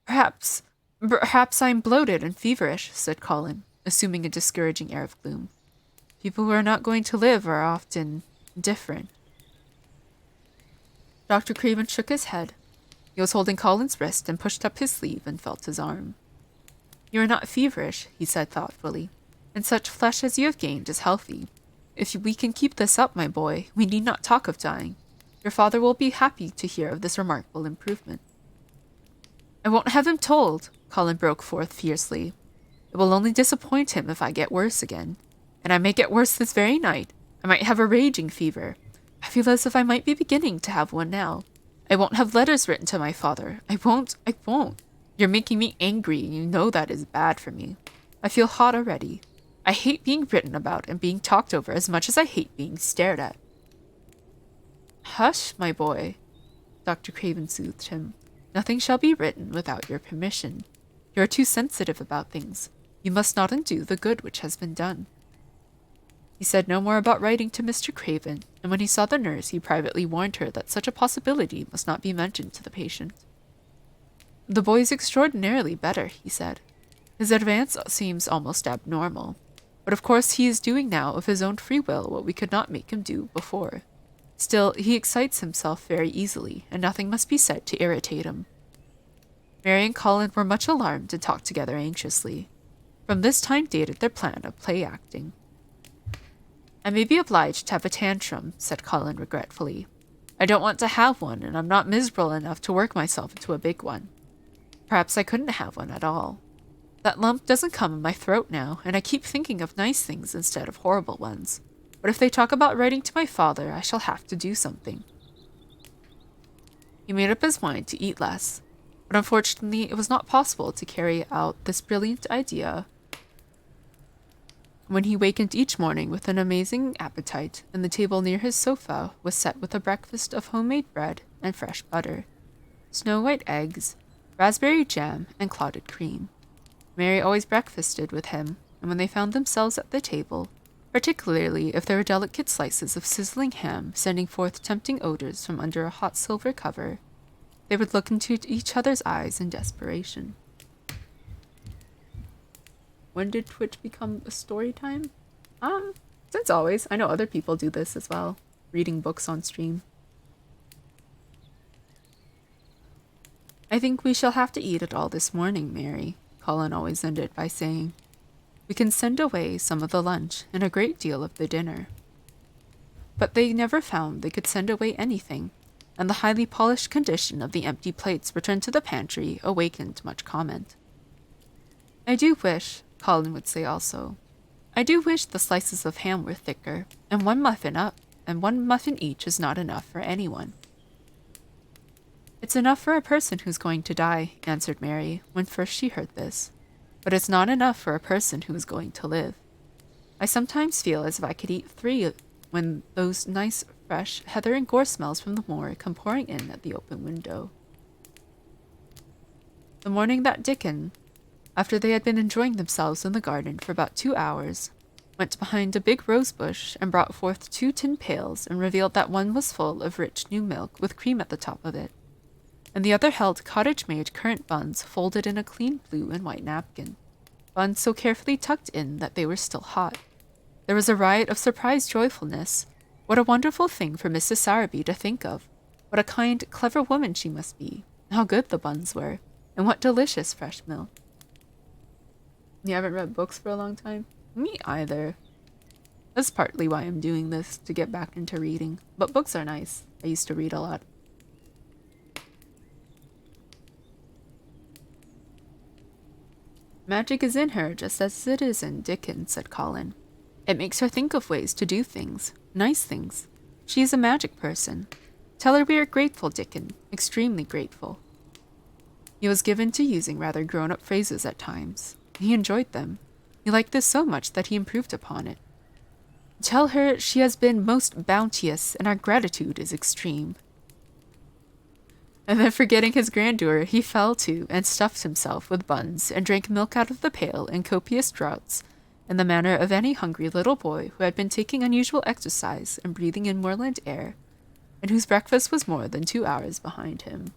A: Perhaps I'm bloated and feverish," said Colin, assuming a discouraging air of gloom. "People who are not going to live are often different." Dr. Craven shook his head. He was holding Colin's wrist and pushed up his sleeve and felt his arm. "You are not feverish," he said thoughtfully, "and such flesh as you have gained is healthy. If we can keep this up, my boy, we need not talk of dying. Your father will be happy to hear of this remarkable improvement." "I won't have him told," Colin broke forth fiercely. "It will only disappoint him if I get worse again. And I may get worse this very night. I might have a raging fever. I feel as if I might be beginning to have one now. I won't have letters written to my father. I won't. You're making me angry, and you know that is bad for me. I feel hot already. I hate being written about and being talked over as much as I hate being stared at." "Hush, my boy," Dr. Craven soothed him. "Nothing shall be written without your permission. You are too sensitive about things. You must not undo the good which has been done." He said no more about writing to Mr. Craven, and when he saw the nurse, he privately warned her that such a possibility must not be mentioned to the patient. "The boy is extraordinarily better," he said. "His advance seems almost abnormal. But of course he is doing now of his own free will what we could not make him do before. Still, he excites himself very easily, and nothing must be said to irritate him." Mary and Colin were much alarmed and talked together anxiously. From this time dated their plan of play-acting. "I may be obliged to have a tantrum," said Colin regretfully. "I don't want to have one, and I'm not miserable enough to work myself into a big one. Perhaps I couldn't have one at all. That lump doesn't come in my throat now, and I keep thinking of nice things instead of horrible ones. But if they talk about writing to my father, I shall have to do something." He made up his mind to eat less, but unfortunately it was not possible to carry out this brilliant idea when he wakened each morning with an amazing appetite, and the table near his sofa was set with a breakfast of homemade bread and fresh butter, snow-white eggs, raspberry jam, and clotted cream. Mary always breakfasted with him, and when they found themselves at the table, particularly if there were delicate slices of sizzling ham sending forth tempting odors from under a hot silver cover, they would look into each other's eyes in desperation. When did Twitch become a story time? Since always. I know other people do this as well, reading books on stream. I think we shall have to eat it all this morning, Mary, Colin always ended by saying. We can send away some of the lunch and a great deal of the dinner. But they never found they could send away anything, and the highly polished condition of the empty plates returned to the pantry awakened much comment. I do wish, Colin would say also, I do wish the slices of ham were thicker, and one muffin each is not enough for anyone. It's enough for a person who's going to die, answered Mary, when first she heard this. But it's not enough for a person who is going to live. I sometimes feel as if I could eat 3 when those nice, fresh heather and gore smells from the moor come pouring in at the open window. The morning that Dickon, after they had been enjoying themselves in the garden for about 2 hours, went behind a big rose bush and brought forth 2 tin pails and revealed that one was full of rich new milk with cream at the top of it, and the other held cottage-made currant buns folded in a clean blue and white napkin, buns so carefully tucked in that they were still hot. There was a riot of surprised joyfulness. What a wonderful thing for Mrs. Sowerby to think of. What a kind, clever woman she must be. How good the buns were, and what delicious fresh milk. You haven't read books for a long time? Me either. That's partly why I'm doing this, to get back into reading. But books are nice. I used to read a lot. Magic is in her just as it is in Dickon, said Colin. It makes her think of ways to do things, nice things. She is a magic person. Tell her we are grateful, Dickon, extremely grateful. He was given to using rather grown-up phrases at times. He enjoyed them. He liked this so much that he improved upon it. Tell her she has been most bounteous, and our gratitude is extreme. And then forgetting his grandeur, he fell to and stuffed himself with buns and drank milk out of the pail in copious draughts, in the manner of any hungry little boy who had been taking unusual exercise and breathing in moorland air, and whose breakfast was more than 2 hours behind him.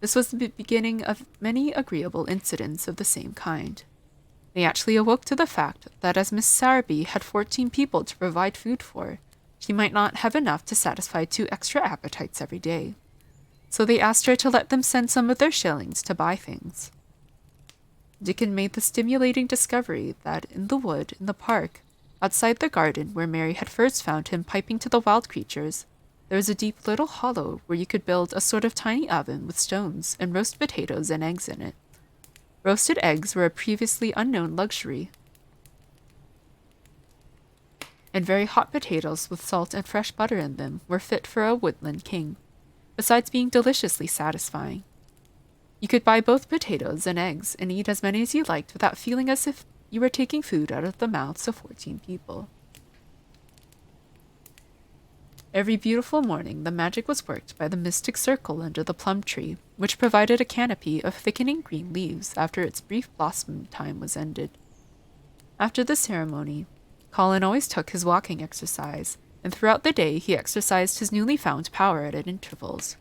A: This was the beginning of many agreeable incidents of the same kind. They actually awoke to the fact that as Miss Sowerby had 14 people to provide food for, she might not have enough to satisfy 2 extra appetites every day. So they asked her to let them send some of their shillings to buy things. Dickon made the stimulating discovery that in the wood, in the park, outside the garden where Mary had first found him piping to the wild creatures, there was a deep little hollow where you could build a sort of tiny oven with stones and roast potatoes and eggs in it. Roasted eggs were a previously unknown luxury, and very hot potatoes with salt and fresh butter in them were fit for a woodland king, besides being deliciously satisfying. You could buy both potatoes and eggs and eat as many as you liked without feeling as if you were taking food out of the mouths of 14 people. Every beautiful morning the magic was worked by the mystic circle under the plum tree, which provided a canopy of thickening green leaves after its brief blossom time was ended. After the ceremony, Colin always took his walking exercise, and throughout the day he exercised his newly found power at intervals.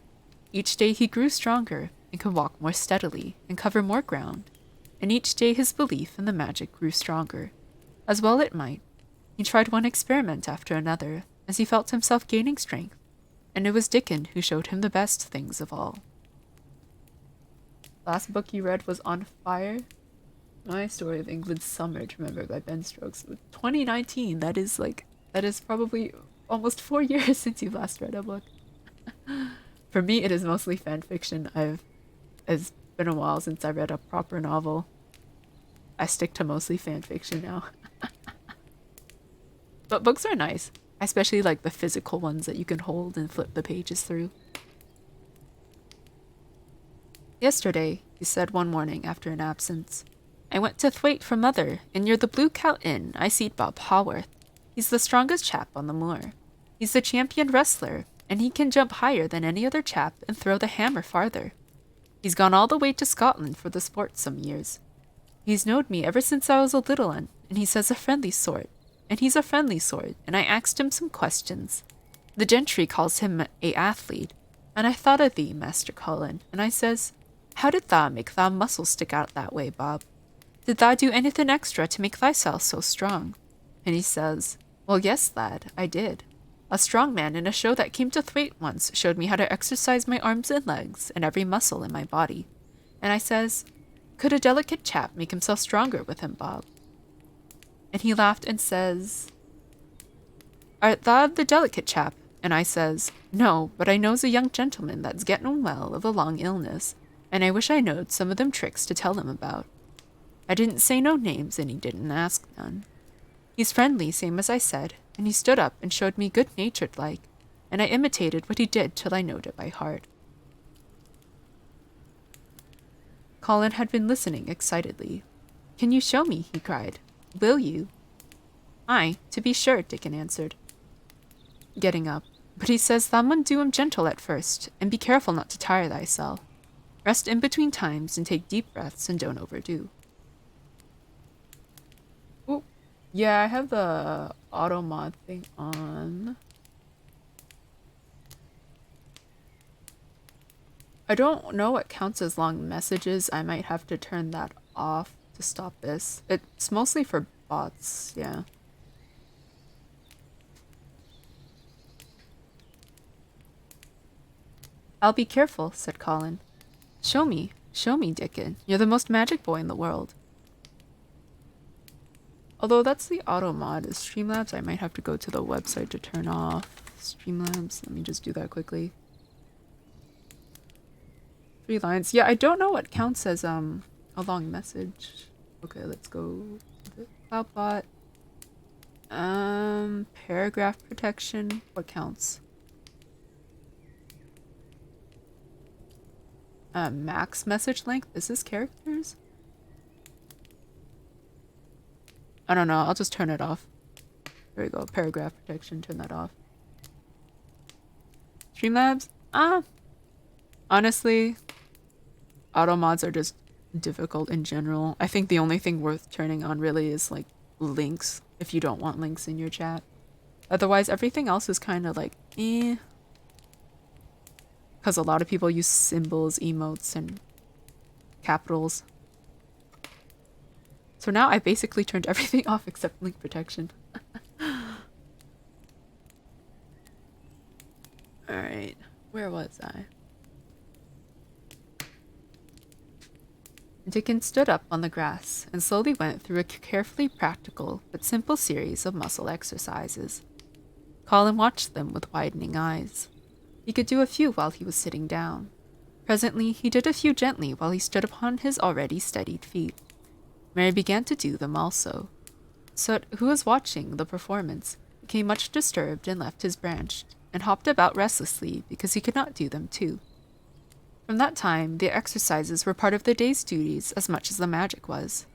A: Each day he grew stronger, and could walk more steadily, and cover more ground, and each day his belief in the magic grew stronger. As well it might. He tried one experiment after another, as he felt himself gaining strength, and it was Dickon who showed him the best things of all. Last book you read was On Fire? My Story of England's Summer to Remember by Ben Stokes. 2019, that is probably almost 4 years since you last read a book. For me, it is mostly fan fiction. It's been a while since I read a proper novel. I stick to mostly fan fiction now. But books are nice. I especially like the physical ones that you can hold and flip the pages through. Yesterday, he said one morning after an absence, I went to Thwaite for mother, and near the Blue Cow Inn I seed Bob Haworth. He's the strongest chap on the moor. He's the champion wrestler, and he can jump higher than any other chap and throw the hammer farther. He's gone all the way to Scotland for the sport some years. He's knowed me ever since I was a little un, and he says a friendly sort. And he's a friendly sort, and I asked him some questions. The gentry calls him a athlete, and I thought of thee, Master Colin, and I says, how did thou make thy muscles stick out that way, Bob? Did thou do anything extra to make thyself so strong? And he says, well, yes, lad, I did. A strong man in a show that came to Thwaite once showed me how to exercise my arms and legs and every muscle in my body. And I says, could a delicate chap make himself stronger with him, Bob? And he laughed and says, art thou the delicate chap? And I says, no, but I knows a young gentleman that's getting well of a long illness, and I wish I knowed some of them tricks to tell him about. I didn't say no names, and he didn't ask none. He's friendly, same as I said, and he stood up and showed me good-natured like, and I imitated what he did till I knowed it by heart. Colin had been listening excitedly. Can you show me? He cried. Will you? Aye, to be sure, Dickon answered, getting up. But he says thou mun do him gentle at first, and be careful not to tire thyself. Rest in between times and take deep breaths and don't overdo. Oh, yeah, I have the auto mod thing on. I don't know what counts as long messages. I might have to turn that off to stop this. It's mostly for bots, yeah. I'll be careful, said Colin. Show me, Dickon. You're the most magic boy in the world. Although that's the auto mod. Is Streamlabs? I might have to go to the website to turn off Streamlabs. Let me just do that quickly. 3 lines. Yeah, I don't know what counts as a long message. Okay, let's go to Cloudbot. Paragraph protection. What counts? Max message length. Is this characters? I don't know. I'll just turn it off. There we go. Paragraph protection. Turn that off. Streamlabs? Honestly, auto mods are just difficult in general. I think the only thing worth turning on really is like links, if you don't want links in your chat. Otherwise, everything else is kind of like eh. Because a lot of people use symbols, emotes, and capitals. So now I basically turned everything off except link protection. Alright, where was I? Dickon stood up on the grass and slowly went through a carefully practical but simple series of muscle exercises. Colin watched them with widening eyes. He could do a few while he was sitting down. Presently, he did a few gently while he stood upon his already steadied feet. Mary began to do them also. Soot, who was watching the performance, became much disturbed and left his branch, and hopped about restlessly because he could not do them too. From that time, the exercises were part of the day's duties as much as the magic was.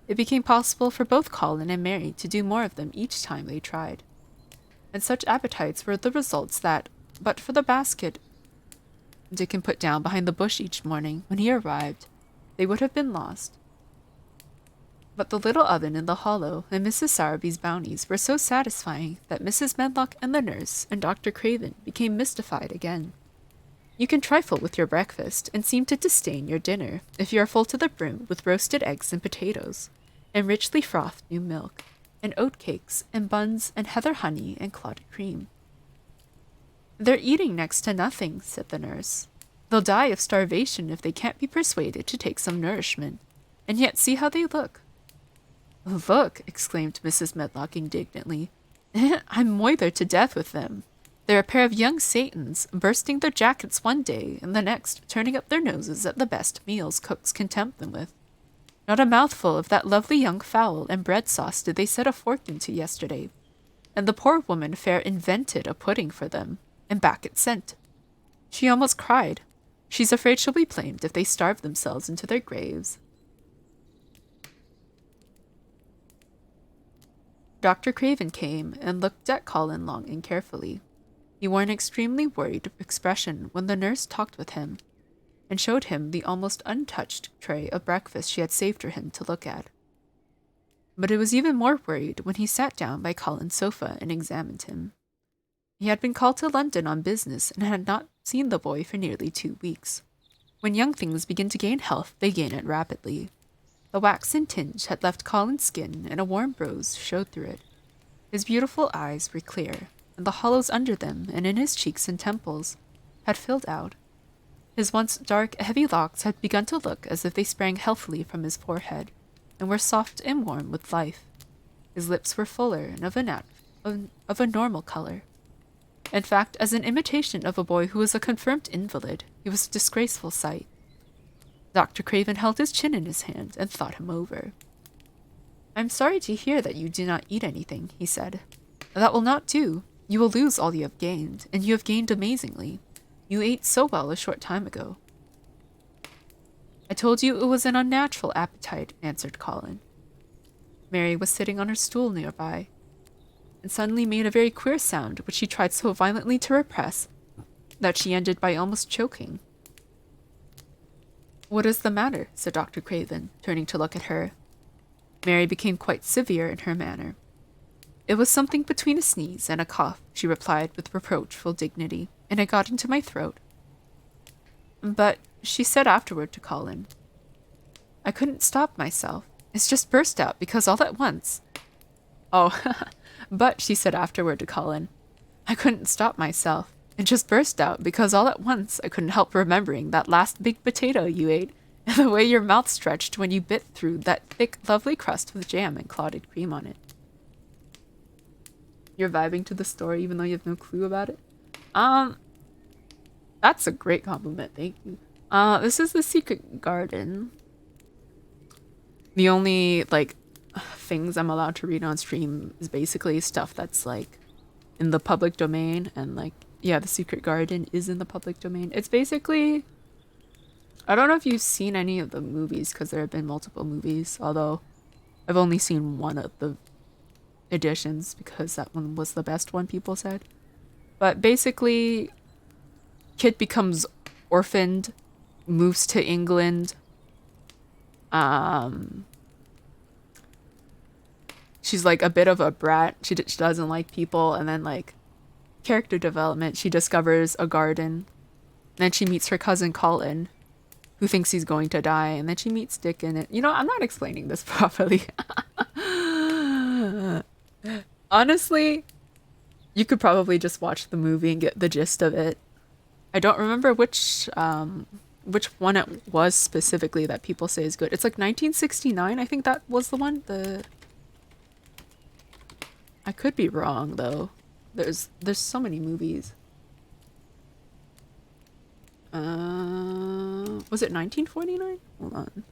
A: It became possible for both Colin and Mary to do more of them each time they tried. And such appetites were the results that, but for the basket Dickon put down behind the bush each morning when he arrived, they would have been lost. But the little oven in the hollow and Mrs. Sowerby's bounties were so satisfying that Mrs. Medlock and the nurse and Dr. Craven became mystified again. You can trifle with your breakfast and seem to disdain your dinner if you are full to the brim with roasted eggs and potatoes, and richly frothed new milk, and oat cakes, and buns, and heather honey, and clotted cream. They're eating next to nothing, said the nurse. They'll die of starvation if they can't be persuaded to take some nourishment, and yet see how they look. Look, exclaimed Mrs. Medlock indignantly. I'm moithered to death with them. They're a pair of young Satans, bursting their jackets one day, and the next turning up their noses at the best meals cooks can tempt them with. Not a mouthful of that lovely young fowl and bread sauce did they set a fork into yesterday. and the poor woman fair invented a pudding for them, and back it sent. She almost cried. She's afraid she'll be blamed if they starve themselves into their graves. Dr. Craven came and looked at Colin long and carefully. He wore an extremely worried expression when the nurse talked with him, and showed him the almost untouched tray of breakfast she had saved for him to look at. But it was even more worried when he sat down by Colin's sofa and examined him. He had been called to London on business and had not seen the boy for nearly 2 weeks. When young things begin to gain health, they gain it rapidly. The waxen tinge had left Colin's skin, and a warm rose showed through it. His beautiful eyes were clear, and the hollows under them and in his cheeks and temples had filled out. His once dark, heavy locks had begun to look as if they sprang healthily from his forehead, and were soft and warm with life. His lips were fuller and of a normal color. In fact, as an imitation of a boy who was a confirmed invalid, he was a disgraceful sight. Dr. Craven held his chin in his hand and thought him over. "I'm sorry to hear that you do not eat anything," he said. "That will not do. You will lose all you have gained, and you have gained amazingly. You ate so well a short time ago." "I told you it was an unnatural appetite," answered Colin. Mary was sitting on her stool nearby, and suddenly made a very queer sound which she tried so violently to repress that she ended by almost choking. "What is the matter?" said Dr. Craven, turning to look at her. Mary became quite severe in her manner. "It was something between a sneeze and a cough," she replied with reproachful dignity, "and it got into my throat." "But," she said afterward to Colin, "I couldn't stop myself. It's just burst out because all at once—" "Oh, but," she said afterward to Colin, "I couldn't stop myself. It just burst out because all at once I couldn't help remembering that last big potato you ate and the way your mouth stretched when you bit through that thick, lovely crust with jam and clotted cream on it." You're vibing to the story even though you have no clue about it? That's a great compliment, thank you. This is the Secret Garden. The only, like, things I'm allowed to read on stream is basically stuff that's, like, in the public domain, and, like, yeah, the Secret Garden is in the public domain. It's basically, I don't know if you've seen any of the movies, because there have been multiple movies, although I've only seen one of the editions, because that one was the best one, people said. But basically, kid becomes orphaned, moves to England. She's like a bit of a brat. She doesn't like people, and then like character development, she discovers a garden. And then she meets her cousin Colin, who thinks he's going to die, and then she meets Dick in it. You know, I'm not explaining this properly. Honestly, you could probably just watch the movie and get the gist of it. I don't remember which one it was specifically that people say is good. It's like 1969, I think that was the one. I could be wrong though. There's so many movies. Was it 1949? Hold on.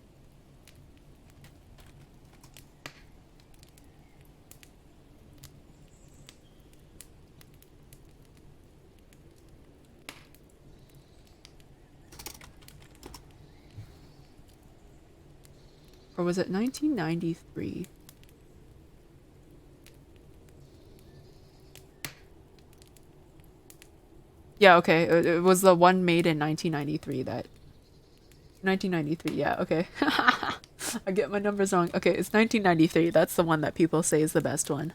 A: Or was it 1993? Yeah, okay. It was the one made in 1993 that... 1993, yeah, okay. I get my numbers wrong. Okay, it's 1993. That's the one that people say is the best one.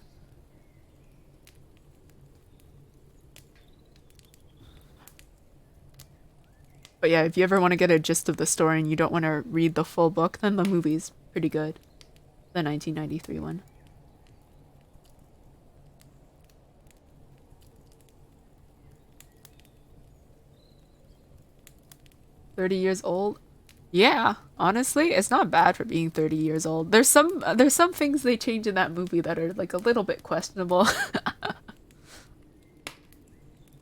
A: But yeah, if you ever want to get a gist of the story and you don't want to read the full book, then the movie's pretty good. The 1993 one. "30 years old?" Yeah, honestly, it's not bad for being 30 years old. There's some things they change in that movie that are like a little bit questionable.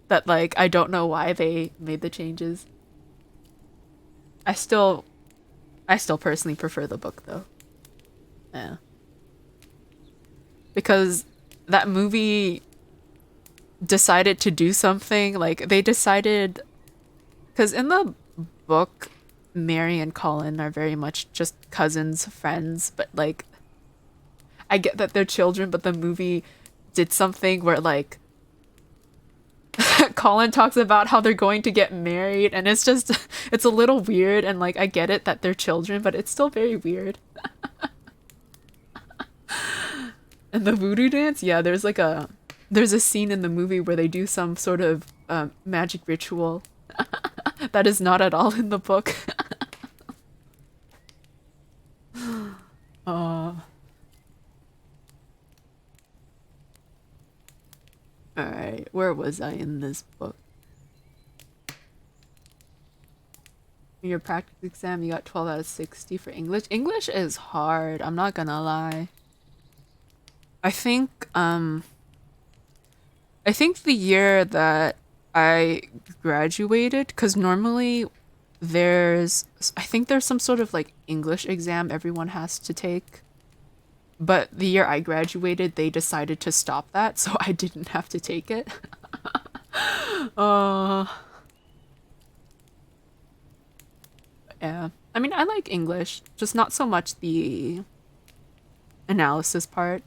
A: That like I don't know why they made the changes. I still personally prefer the book though. Yeah. Because that movie decided to do something. Like, they decided, because in the book, Mary and Colin are very much just cousins, friends, but like, I get that they're children, but the movie did something where like Colin talks about how they're going to get married, and it's just it's a little weird, and like I get it that they're children, but it's still very weird. And the voodoo dance, yeah, there's a scene in the movie where they do some sort of magic ritual that is not at all in the book. uh, all right, where was I in this book? In your practice exam, you got 12 out of 60 for English. English is hard, I'm not gonna lie. I think the year that I graduated, because normally I think there's some sort of like English exam everyone has to take. But the year I graduated, they decided to stop that, so I didn't have to take it. uh, yeah. I mean, I like English, just not so much the analysis part,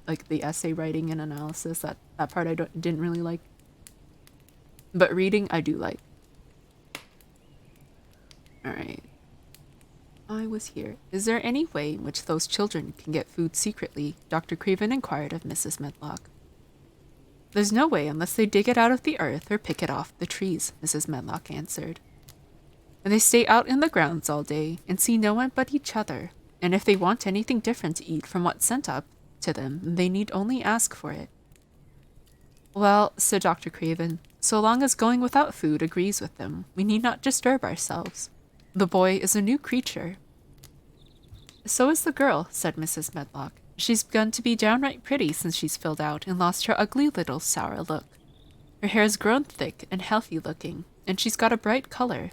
A: like the essay writing and analysis. That part I didn't really like. But reading, I do like. Alright. I was here. Is there any way in which those children can get food secretly? Dr. Craven inquired of Mrs. Medlock. There's no way unless they dig it out of the earth or pick it off the trees, Mrs. Medlock answered. And they stay out in the grounds all day and see no one but each other, and if they want anything different to eat from what's sent up to them, they need only ask for it. Well, said Dr. Craven, so long as going without food agrees with them, we need not disturb ourselves. The boy is a new creature. So is the girl, said Mrs. Medlock. She's begun to be downright pretty since she's filled out and lost her ugly little sour look. Her hair's grown thick and healthy looking, and she's got a bright color.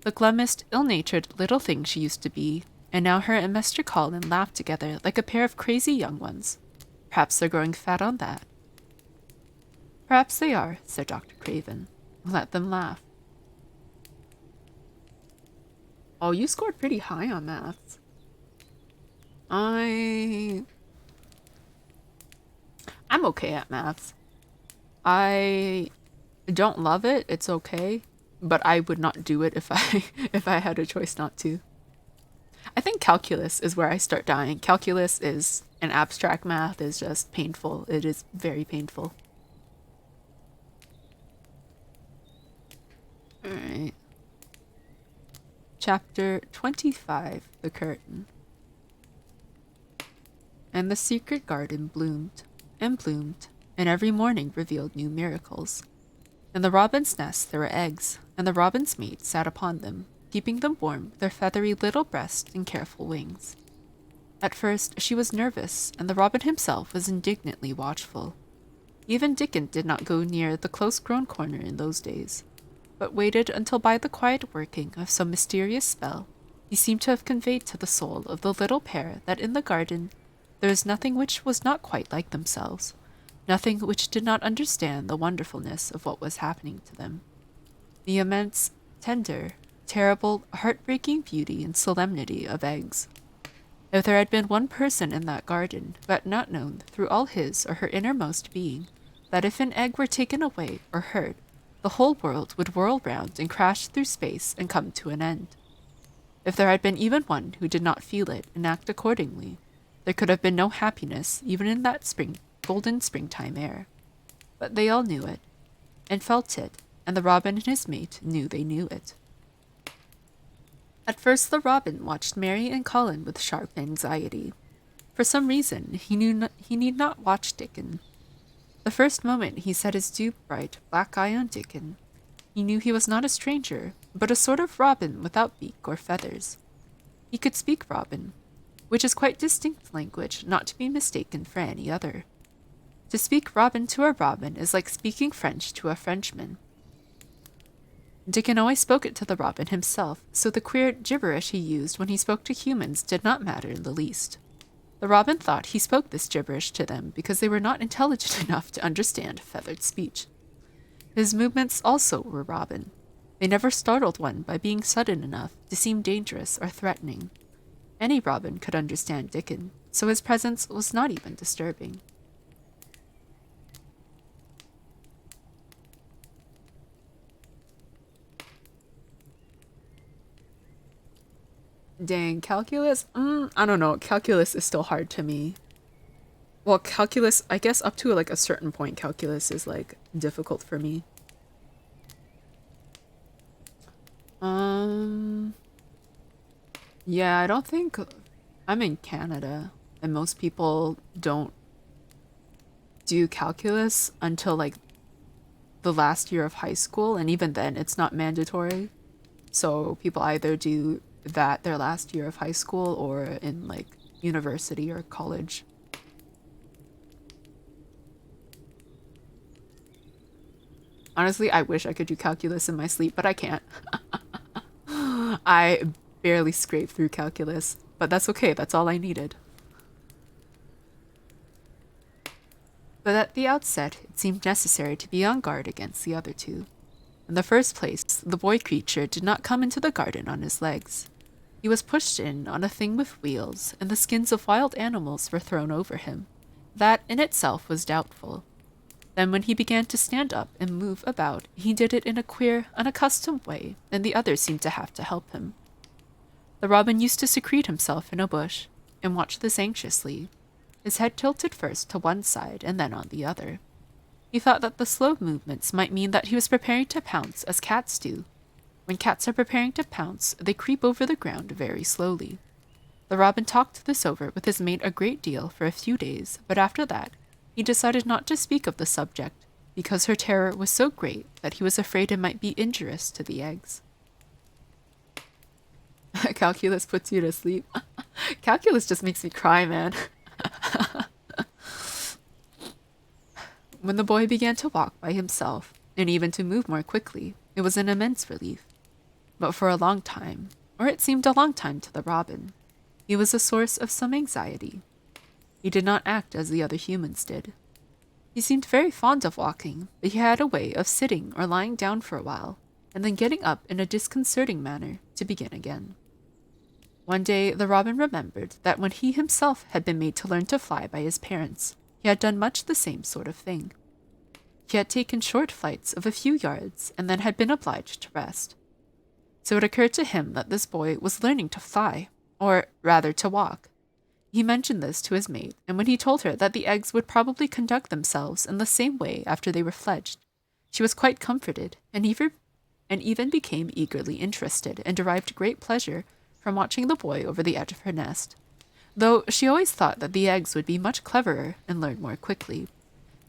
A: The glummest, ill-natured little thing she used to be, and now her and Mr. Colin laugh together like a pair of crazy young ones. Perhaps they're growing fat on that. Perhaps they are, said Dr. Craven. Let them laugh. Oh, you scored pretty high on maths. I'm okay at maths. I don't love it, it's okay, but I would not do it if I had a choice not to. I think calculus is where I start dying. Calculus is an abstract math, is just painful. It is very painful. Alright. Chapter 25, The Curtain. And the secret garden bloomed, and bloomed, and every morning revealed new miracles. In the robin's nest there were eggs, and the robin's mate sat upon them, keeping them warm with their feathery little breast and careful wings. At first she was nervous, and the robin himself was indignantly watchful. Even Dickon did not go near the close-grown corner in those days, but waited until by the quiet working of some mysterious spell, he seemed to have conveyed to the soul of the little pair that in the garden there was nothing which was not quite like themselves, nothing which did not understand the wonderfulness of what was happening to them. The immense, tender, terrible, heartbreaking beauty and solemnity of eggs. If there had been one person in that garden who had not known through all his or her innermost being that if an egg were taken away or hurt, the whole world would whirl round and crash through space and come to an end. If there had been even one who did not feel it and act accordingly, there could have been no happiness even in that golden springtime air. But they all knew it, and felt it, and the robin and his mate knew they knew it. At first the robin watched Mary and Colin with sharp anxiety. For some reason, he need not watch Dickon. The first moment he set his dew bright black eye on Dickon, he knew he was not a stranger, but a sort of robin without beak or feathers. He could speak robin, which is quite distinct language, not to be mistaken for any other. To speak robin to a robin is like speaking French to a Frenchman. Dickon always spoke it to the robin himself, so the queer gibberish he used when he spoke to humans did not matter in the least. The robin thought he spoke this gibberish to them because they were not intelligent enough to understand feathered speech. His movements also were robin. They never startled one by being sudden enough to seem dangerous or threatening. Any robin could understand Dickon, so his presence was not even disturbing. Dang, calculus? I don't know. Calculus is still hard to me. Well, calculus, I guess up to like a certain point, calculus is like difficult for me. Yeah, I don't think I'm in Canada, and most people don't do calculus until like the last year of high school, and even then it's not mandatory. So people either do that their last year of high school or in like university or college. Honestly, I wish I could do calculus in my sleep, but I can't. I barely scraped through calculus, but that's okay, that's all I needed. But at the outset, it seemed necessary to be on guard against the other two. In the first place, the boy creature did not come into the garden on his legs. He was pushed in on a thing with wheels, and the skins of wild animals were thrown over him. That in itself was doubtful. Then when he began to stand up and move about, he did it in a queer, unaccustomed way, and the others seemed to have to help him. The robin used to secrete himself in a bush, and watch this anxiously, his head tilted first to one side and then on the other. He thought that the slow movements might mean that he was preparing to pounce as cats do. When cats are preparing to pounce, they creep over the ground very slowly. The robin talked this over with his mate a great deal for a few days, but after that, he decided not to speak of the subject, because her terror was so great that he was afraid it might be injurious to the eggs. Calculus puts you to sleep. Calculus just makes me cry, man. When the boy began to walk by himself, and even to move more quickly, it was an immense relief. But for a long time, or it seemed a long time to the robin, he was a source of some anxiety. He did not act as the other humans did. He seemed very fond of walking, but he had a way of sitting or lying down for a while, and then getting up in a disconcerting manner to begin again. One day the robin remembered that when he himself had been made to learn to fly by his parents, he had done much the same sort of thing. He had taken short flights of a few yards and then had been obliged to rest. So it occurred to him that this boy was learning to fly, or rather to walk. He mentioned this to his mate, and when he told her that the eggs would probably conduct themselves in the same way after they were fledged, she was quite comforted, and even became eagerly interested and derived great pleasure from watching the boy over the edge of her nest, though she always thought that the eggs would be much cleverer and learn more quickly.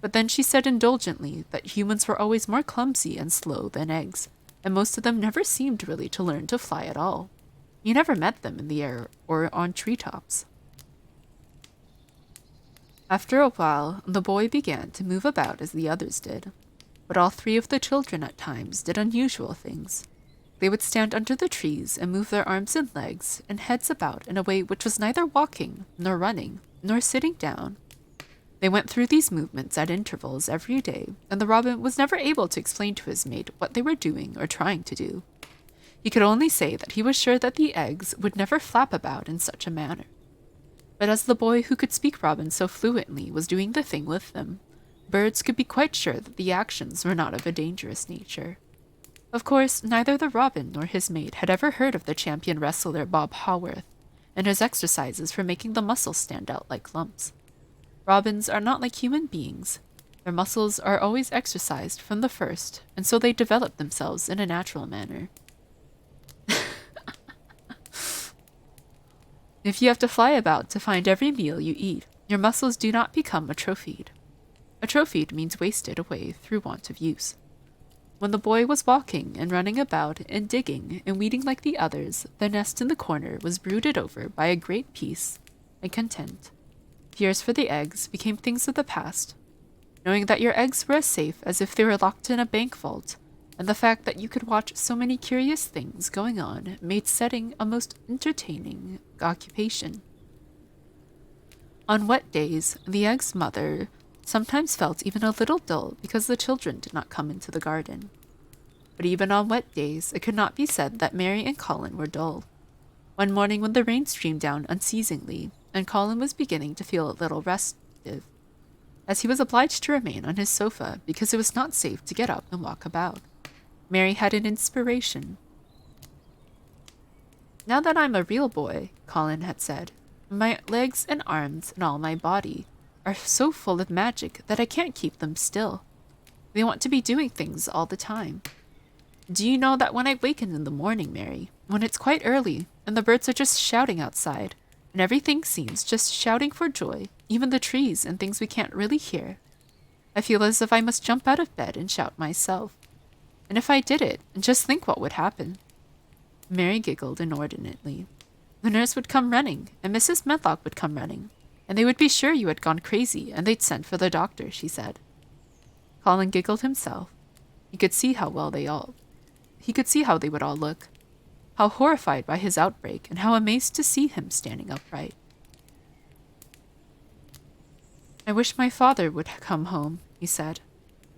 A: But then she said indulgently that humans were always more clumsy and slow than eggs, and most of them never seemed really to learn to fly at all. You never met them in the air or on treetops. After a while, the boy began to move about as the others did, but all three of the children at times did unusual things. They would stand under the trees and move their arms and legs and heads about in a way which was neither walking, nor running, nor sitting down. They went through these movements at intervals every day, and the robin was never able to explain to his mate what they were doing or trying to do. He could only say that he was sure that the eggs would never flap about in such a manner. But as the boy who could speak robin so fluently was doing the thing with them, birds could be quite sure that the actions were not of a dangerous nature. Of course, neither the robin nor his mate had ever heard of the champion wrestler Bob Haworth, and his exercises for making the muscles stand out like lumps. Robins are not like human beings. Their muscles are always exercised from the first, and so they develop themselves in a natural manner. If you have to fly about to find every meal you eat, your muscles do not become atrophied. Atrophied means wasted away through want of use. When the boy was walking and running about and digging and weeding like the others, the nest in the corner was brooded over by a great peace and content. Fears for the eggs became things of the past. Knowing that your eggs were as safe as if they were locked in a bank vault, and the fact that you could watch so many curious things going on made setting a most entertaining occupation. On wet days, the egg's mother sometimes felt even a little dull because the children did not come into the garden. But even on wet days, it could not be said that Mary and Colin were dull. One morning when the rain streamed down unceasingly, and Colin was beginning to feel a little restive, as he was obliged to remain on his sofa because it was not safe to get up and walk about, Mary had an inspiration. "Now that I'm a real boy," Colin had said, "my legs and arms and all my body are so full of magic that I can't keep them still. They want to be doing things all the time. Do you know that when I waken in the morning, Mary, when it's quite early and the birds are just shouting outside, and everything seems just shouting for joy, even the trees and things we can't really hear, I feel as if I must jump out of bed and shout myself. And if I did it, just think what would happen." Mary giggled inordinately. "The nurse would come running, and Mrs. Medlock would come running, and they would be sure you had gone crazy, and they'd send for the doctor," she said. Colin giggled himself. He could see how they would all look, how horrified by his outbreak, and how amazed to see him standing upright. "I wish my father would come home," he said.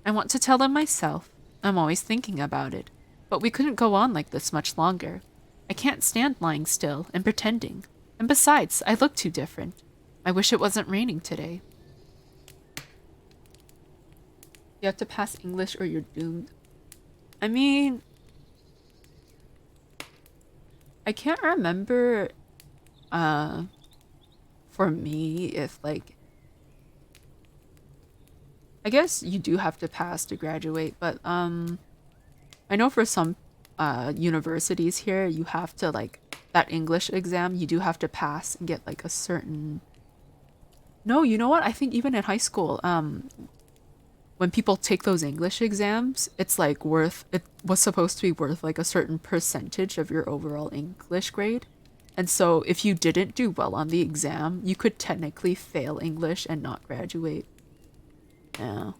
A: "I want to tell him myself. I'm always thinking about it. But we couldn't go on like this much longer. I can't stand lying still and pretending. And besides, I look too different. I wish it wasn't raining today." You have to pass English or you're doomed. I mean, I can't remember, for me, if, like, I guess you do have to pass to graduate, but, I know for some, universities here, you have to, like, that English exam, you do have to pass and get, like, a certain... No, you know what? I think even in high school, when people take those English exams, it's like it was supposed to be worth like a certain percentage of your overall English grade. And so if you didn't do well on the exam, you could technically fail English and not graduate. Yeah.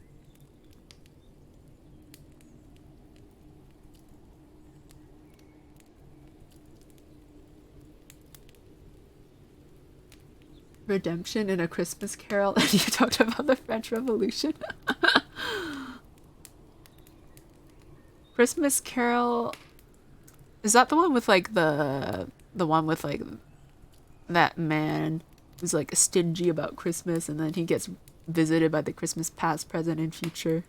A: Redemption in A Christmas Carol, and you talked about the French Revolution. Christmas Carol, is that the one with like the one with like that man who's like stingy about Christmas and then he gets visited by the Christmas past, present, and future?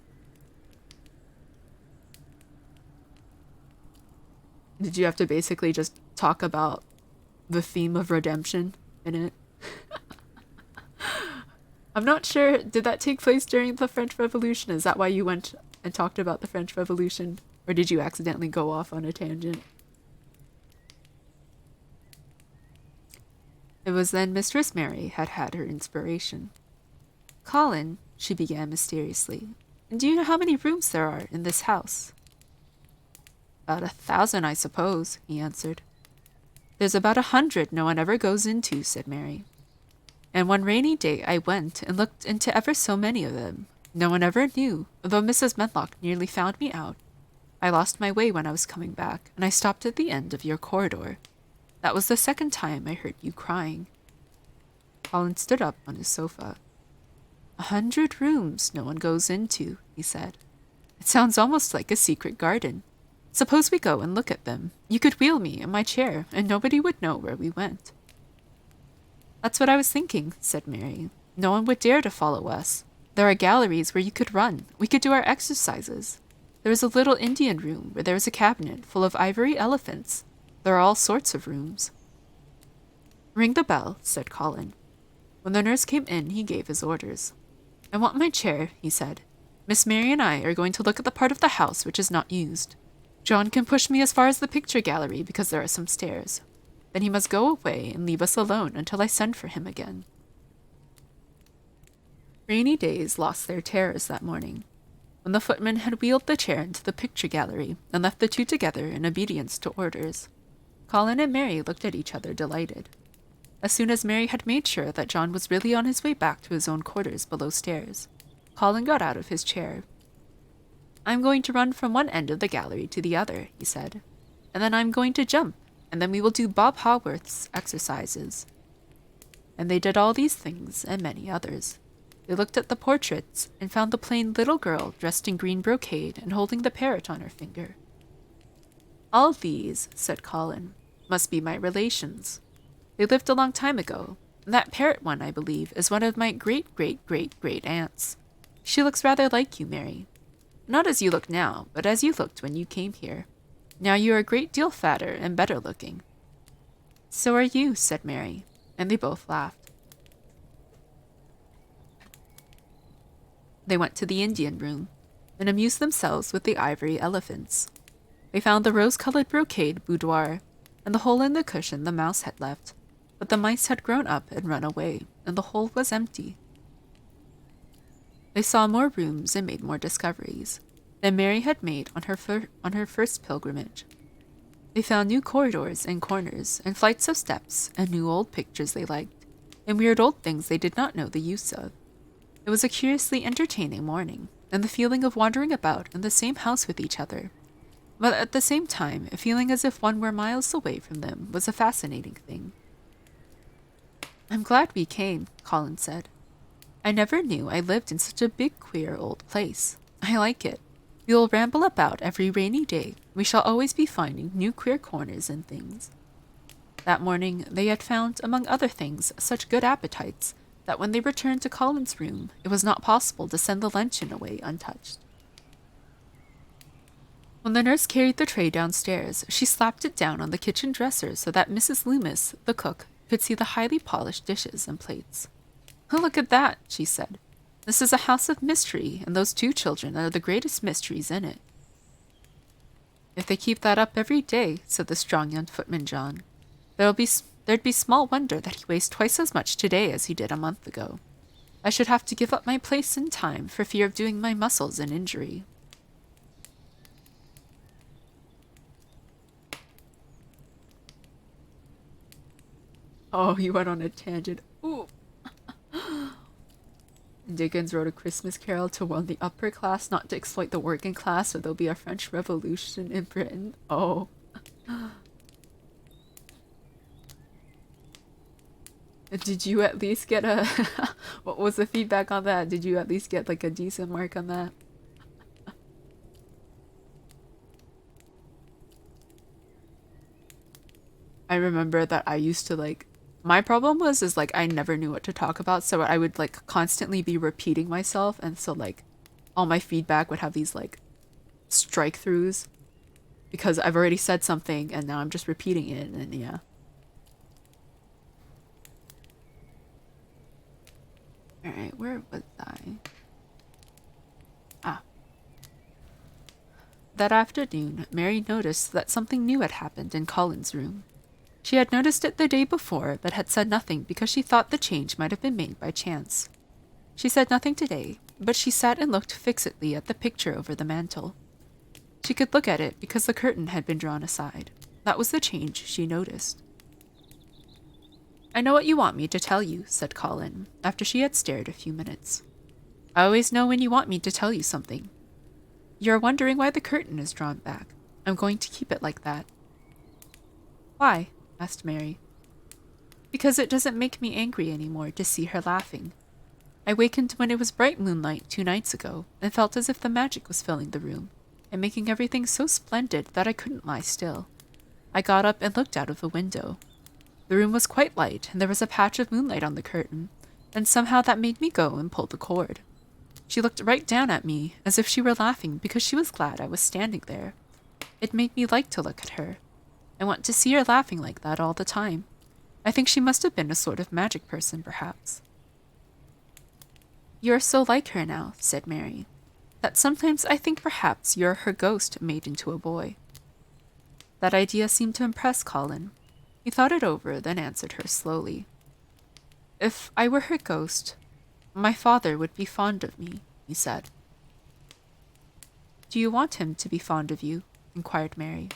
A: Did you have to basically just talk about the theme of redemption in it? I'm not sure. Did that take place during the French Revolution? Is that why you went and talked about the French Revolution? Or did you accidentally go off on a tangent? It was then Mistress Mary had had her inspiration. "Colin," she began mysteriously, "do you know how many rooms there are in this house?" "About 1,000, I suppose," he answered. "There's about 100 no one ever goes into," said Mary. "And one rainy day I went and looked into ever so many of them. No one ever knew, though Mrs. Medlock nearly found me out. I lost my way when I was coming back, and I stopped at the end of your corridor. That was the second time I heard you crying." Colin stood up on his sofa. 100 rooms no one goes into," he said. "It sounds almost like a secret garden. Suppose we go and look at them. You could wheel me in my chair, and nobody would know where we went." "That's what I was thinking," said Mary. "No one would dare to follow us. There are galleries where you could run. We could do our exercises. There is a little Indian room where there is a cabinet full of ivory elephants. There are all sorts of rooms." "Ring the bell," said Colin. When the nurse came in, he gave his orders. "I want my chair," he said. "Miss Mary and I are going to look at the part of the house which is not used. John can push me as far as the picture gallery because there are some stairs. Then he must go away and leave us alone until I send for him again." Rainy days lost their terrors that morning. When the footman had wheeled the chair into the picture gallery and left the two together in obedience to orders, Colin and Mary looked at each other delighted. As soon as Mary had made sure that John was really on his way back to his own quarters below stairs, Colin got out of his chair. "I'm going to run from one end of the gallery to the other," he said, "and then I'm going to jump, and then we will do Bob Haworth's exercises." And they did all these things and many others. They looked at the portraits and found the plain little girl dressed in green brocade and holding the parrot on her finger. All these, said Colin, must be my relations. They lived a long time ago, and that parrot one, I believe, is one of my great-great-great-great-aunts. She looks rather like you, Mary. Not as you look now, but as you looked when you came here. Now you are a great deal fatter and better looking. So are you, said Mary, and they both laughed. They went to the Indian room and amused themselves with the ivory elephants. They found the rose-colored brocade boudoir and the hole in the cushion the mouse had left, but the mice had grown up and run away, and the hole was empty. They saw more rooms and made more discoveries than Mary had made on her first pilgrimage. They found new corridors and corners and flights of steps and new old pictures they liked, and weird old things they did not know the use of. It was a curiously entertaining morning, and the feeling of wandering about in the same house with each other, but at the same time feeling as if one were miles away from them, was a fascinating thing. I'm glad we came, Colin said. I never knew I lived in such a big, queer old place. I like it. We will ramble about every rainy day. We shall always be finding new queer corners and things. That morning they had found, among other things, such good appetites that when they returned to Colin's room, it was not possible to send the luncheon away untouched. When the nurse carried the tray downstairs, she slapped it down on the kitchen dresser so that Mrs. Loomis, the cook, could see the highly polished dishes and plates. "Oh, look at that," she said. "This is a house of mystery, and those two children are the greatest mysteries in it." "If they keep that up every day," said the strong young footman John, there'd be small wonder that he weighs twice as much today as he did a month ago. I should have to give up my place in time for fear of doing my muscles an injury. Oh, he went on a tangent. Ooh. Dickens wrote A Christmas Carol to warn the upper class not to exploit the working class, or there'll be a French Revolution in Britain. Oh. Did you at least get a... What was the feedback on that? Did you at least get like a decent mark on that? I remember that I used to like... My problem is like I never knew what to talk about, so I would like constantly be repeating myself, and so like all my feedback would have these like strike throughs because I've already said something and now I'm just repeating it, and yeah. Alright, where was I? Ah. That afternoon, Mary noticed that something new had happened in Colin's room. She had noticed it the day before, but had said nothing because she thought the change might have been made by chance. She said nothing today, but she sat and looked fixedly at the picture over the mantel. She could look at it because the curtain had been drawn aside. That was the change she noticed. "I know what you want me to tell you," said Colin, after she had stared a few minutes. "I always know when you want me to tell you something. You're wondering why the curtain is drawn back. I'm going to keep it like that." "Why?" asked Mary. "Because it doesn't make me angry anymore to see her laughing. I wakened when it was bright moonlight 2 nights ago, and felt as if the magic was filling the room, and making everything so splendid that I couldn't lie still. I got up and looked out of the window. The room was quite light, and there was a patch of moonlight on the curtain, and somehow that made me go and pull the cord. She looked right down at me, as if she were laughing because she was glad I was standing there. It made me like to look at her. I want to see her laughing like that all the time. I think she must have been a sort of magic person, perhaps." "You're so like her now," said Mary, "that sometimes I think perhaps you're her ghost made into a boy." That idea seemed to impress Colin. He thought it over, then answered her slowly. "If I were her ghost, my father would be fond of me," he said. "Do you want him to be fond of you?" inquired Mary.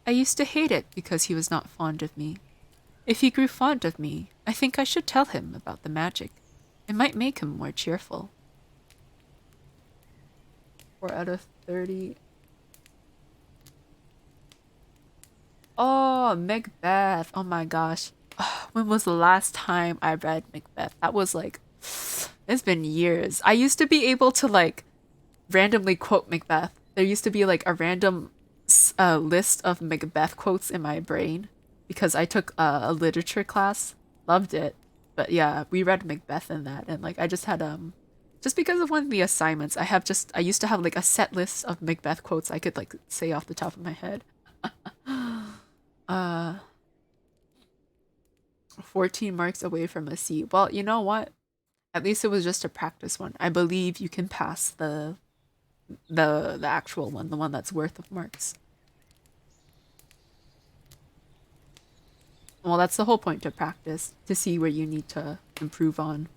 A: "I used to hate it because he was not fond of me. If he grew fond of me, I think I should tell him about the magic. It might make him more cheerful." 4 out of 30. Oh, Macbeth. Oh my gosh. When was the last time I read Macbeth? That was like, it's been years. I used to be able to like randomly quote Macbeth. There used to be like a random list of Macbeth quotes in my brain because I took a literature class. Loved it. But yeah, we read Macbeth in that, and like I just had just because of one of the assignments, I used to have like a set list of Macbeth quotes I could like say off the top of my head. uh 14 marks away from a C. Well, you know what? At least it was just a practice one. I believe you can pass the actual one, the one that's worth of marks. Well, that's the whole point to practice, to see where you need to improve on.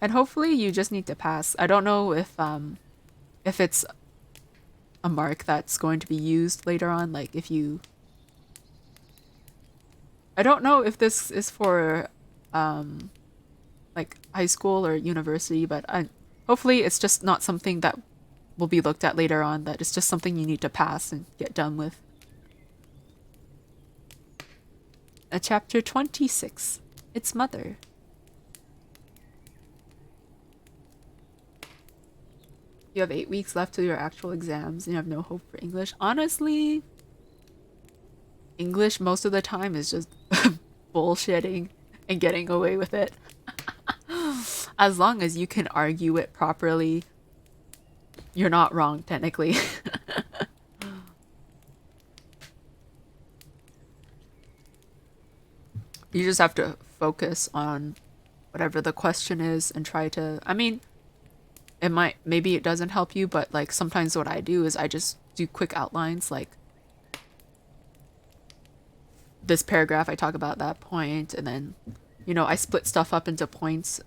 A: And hopefully you just need to pass. I don't know if it's a mark that's going to be used later on, like if you I don't know if this is for like high school or university, but hopefully it's just not something that will be looked at later on, that it's just something you need to pass and get done with. Chapter 26. Its Mother. You have 8 weeks left to your actual exams and you have no hope for English. Honestly, English most of the time is just bullshitting and getting away with it. As long as you can argue it properly, you're not wrong, technically. You just have to focus on whatever the question is and try to, I mean, maybe it doesn't help you, but like sometimes what I do is I just do quick outlines, like this paragraph I talk about that point, and then, you know, I split stuff up into points.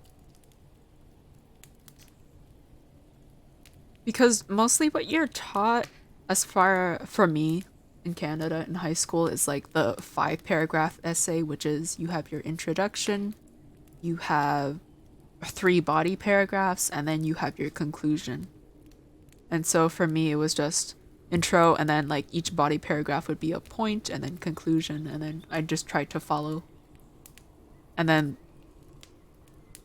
A: Because mostly what you're taught, as far for me in Canada in high school, is like the 5-paragraph essay, which is you have your introduction, you have 3 body paragraphs, and then you have your conclusion. And so for me, it was just intro, and then like each body paragraph would be a point, and then conclusion, and then I just tried to follow. And then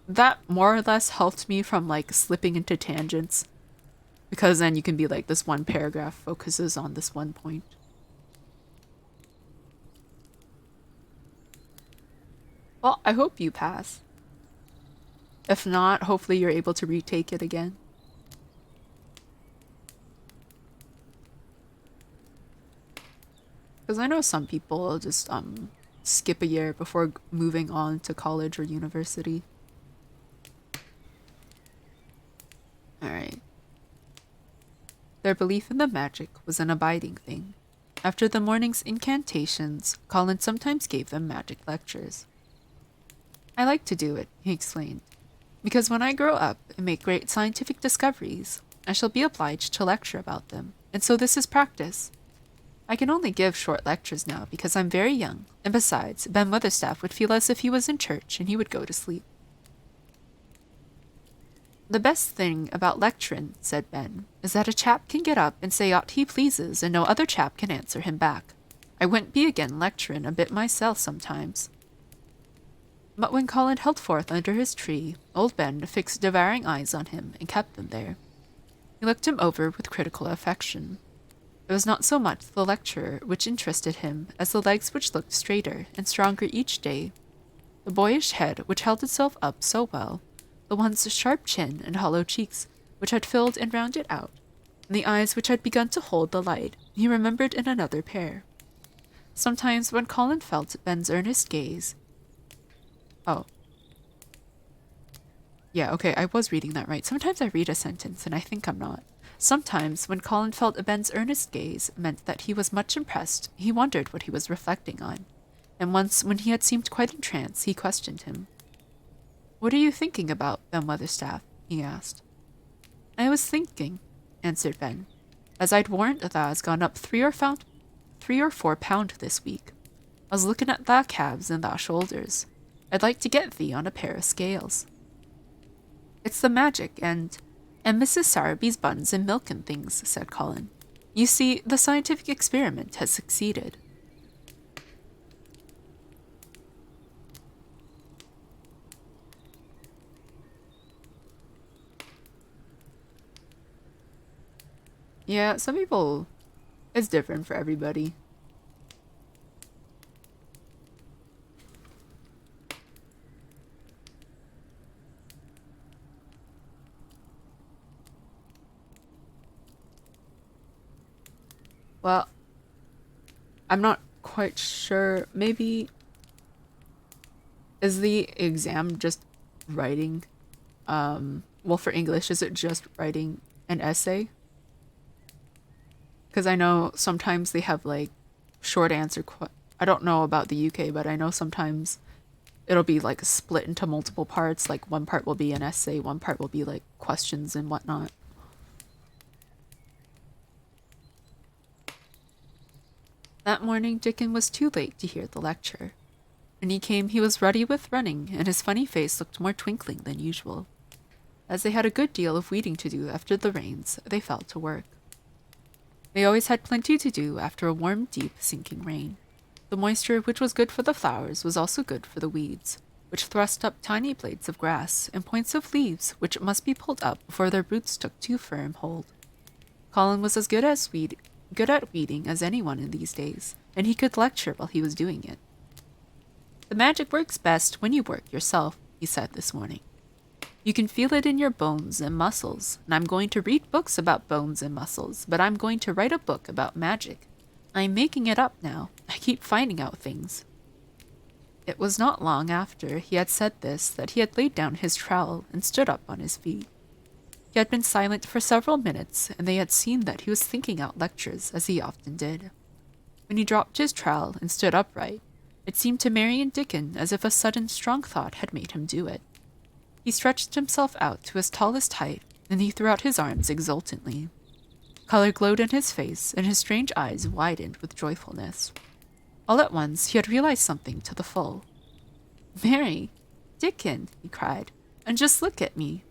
A: that more or less helped me from like slipping into tangents, because then you can be like, this one paragraph focuses on this one point. Well, I hope you pass. If not, hopefully you're able to retake it again. Because I know some people just skip a year before moving on to college or university. Alright. Their belief in the magic was an abiding thing. After the morning's incantations, Colin sometimes gave them magic lectures. I like to do it, he explained, because when I grow up and make great scientific discoveries, I shall be obliged to lecture about them, and so this is practice. I can only give short lectures now because I'm very young, and besides, Ben Weatherstaff would feel as if he was in church and he would go to sleep. The best thing about lecturing, said Ben, is that a chap can get up and say aught he pleases and no other chap can answer him back. I wouldn't be again lecturing a bit myself sometimes. But when Colin held forth under his tree, old Ben fixed devouring eyes on him and kept them there. He looked him over with critical affection. It was not so much the lecture which interested him as the legs which looked straighter and stronger each day, the boyish head which held itself up so well, the once sharp chin and hollow cheeks which had filled and rounded out, and the eyes which had begun to hold the light he remembered in another pair. Sometimes when Colin felt Ben's earnest gaze... Oh. Yeah, okay, I was reading that right. Sometimes I read a sentence and I think I'm not. Sometimes, when Colin felt Ben's earnest gaze meant that he was much impressed, he wondered what he was reflecting on, and once, when he had seemed quite in trance, he questioned him. "What are you thinking about, Ben Weatherstaff?" he asked. "I was thinking," answered Ben, "as I'd warrant thou has gone up 3 or 4 pound this week. I was looking at thy calves and thy shoulders. I'd like to get thee on a pair of scales." "It's the magic and Mrs. Sowerby's buns and milk and things," said Colin. "You see, the scientific experiment has succeeded. Yeah, some people, it's different for everybody. Well, I'm not quite sure. Maybe is the exam just writing? Well, for English, is it just writing an essay? Because I know sometimes they have like short answer. I don't know about the UK, but I know sometimes it'll be like split into multiple parts. Like one part will be an essay, one part will be like questions and whatnot. That morning, Dickon was too late to hear the lecture. When he came, he was ruddy with running, and his funny face looked more twinkling than usual. As they had a good deal of weeding to do after the rains, they fell to work. They always had plenty to do after a warm, deep, sinking rain. The moisture, which was good for the flowers, was also good for the weeds, which thrust up tiny blades of grass and points of leaves which must be pulled up before their roots took too firm hold. Colin was as good at weeding as anyone in these days, and he could lecture while he was doing it. The magic works best when you work yourself, he said this morning. You can feel it in your bones and muscles, and I'm going to read books about bones and muscles, but I'm going to write a book about magic. I'm making it up now. I keep finding out things. It was not long after he had said this that he had laid down his trowel and stood up on his feet. He had been silent for several minutes, and they had seen that he was thinking out lectures, as he often did. When he dropped his trowel and stood upright, it seemed to Mary and Dickon as if a sudden strong thought had made him do it. He stretched himself out to his tallest height, and he threw out his arms exultantly. Color glowed in his face, and his strange eyes widened with joyfulness. All at once he had realized something to the full. "Mary! Dickon!" he cried. "And just look at me!"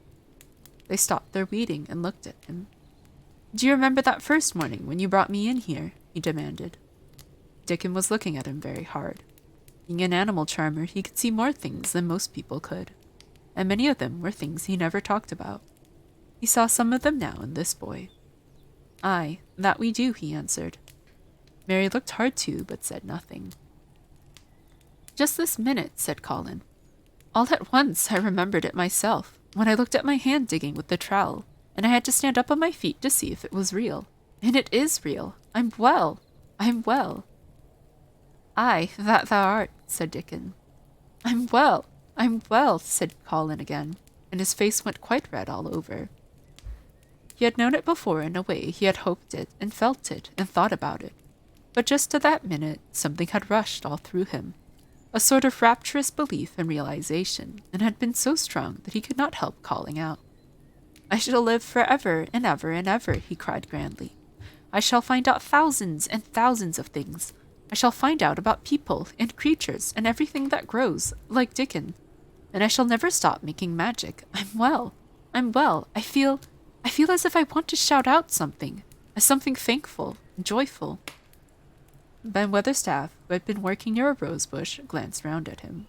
A: They stopped their weeding and looked at him. "Do you remember that first morning when you brought me in here?" he demanded. Dickon was looking at him very hard. Being an animal charmer, he could see more things than most people could, and many of them were things he never talked about. He saw some of them now in this boy. "Aye, that we do," he answered. Mary looked hard too, but said nothing. "Just this minute," said Colin. "All at once I remembered it myself, when I looked at my hand digging with the trowel, and I had to stand up on my feet to see if it was real. And it is real. I'm well. I'm well." "Aye, that thou art," said Dickon. I'm well, said Colin again, and his face went quite red all over. He had known it before in a way he had hoped it, and felt it, and thought about it. But just at that minute, something had rushed all through him. A sort of rapturous belief and realization, and had been so strong that he could not help calling out. "I shall live forever and ever and ever," he cried grandly. "I shall find out thousands and thousands of things. I shall find out about people and creatures and everything that grows, like Dickon. And I shall never stop making magic. I'm well. I'm well. I feel as if I want to shout out something, as something thankful, joyful." Ben Weatherstaff, who had been working near a rosebush, glanced round at him.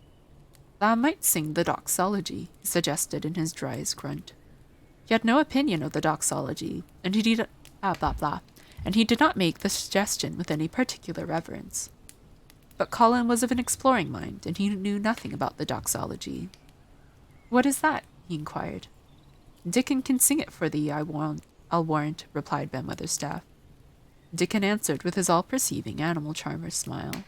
A: "Thou might sing the doxology," he suggested in his driest grunt. He had no opinion of the doxology, and he did not make the suggestion with any particular reverence. But Colin was of an exploring mind, and he knew nothing about the doxology. "What is that?" he inquired. "Dickon can sing it for thee, I'll warrant," replied Ben Weatherstaff. Dickon answered with his all-perceiving animal charmer's smile.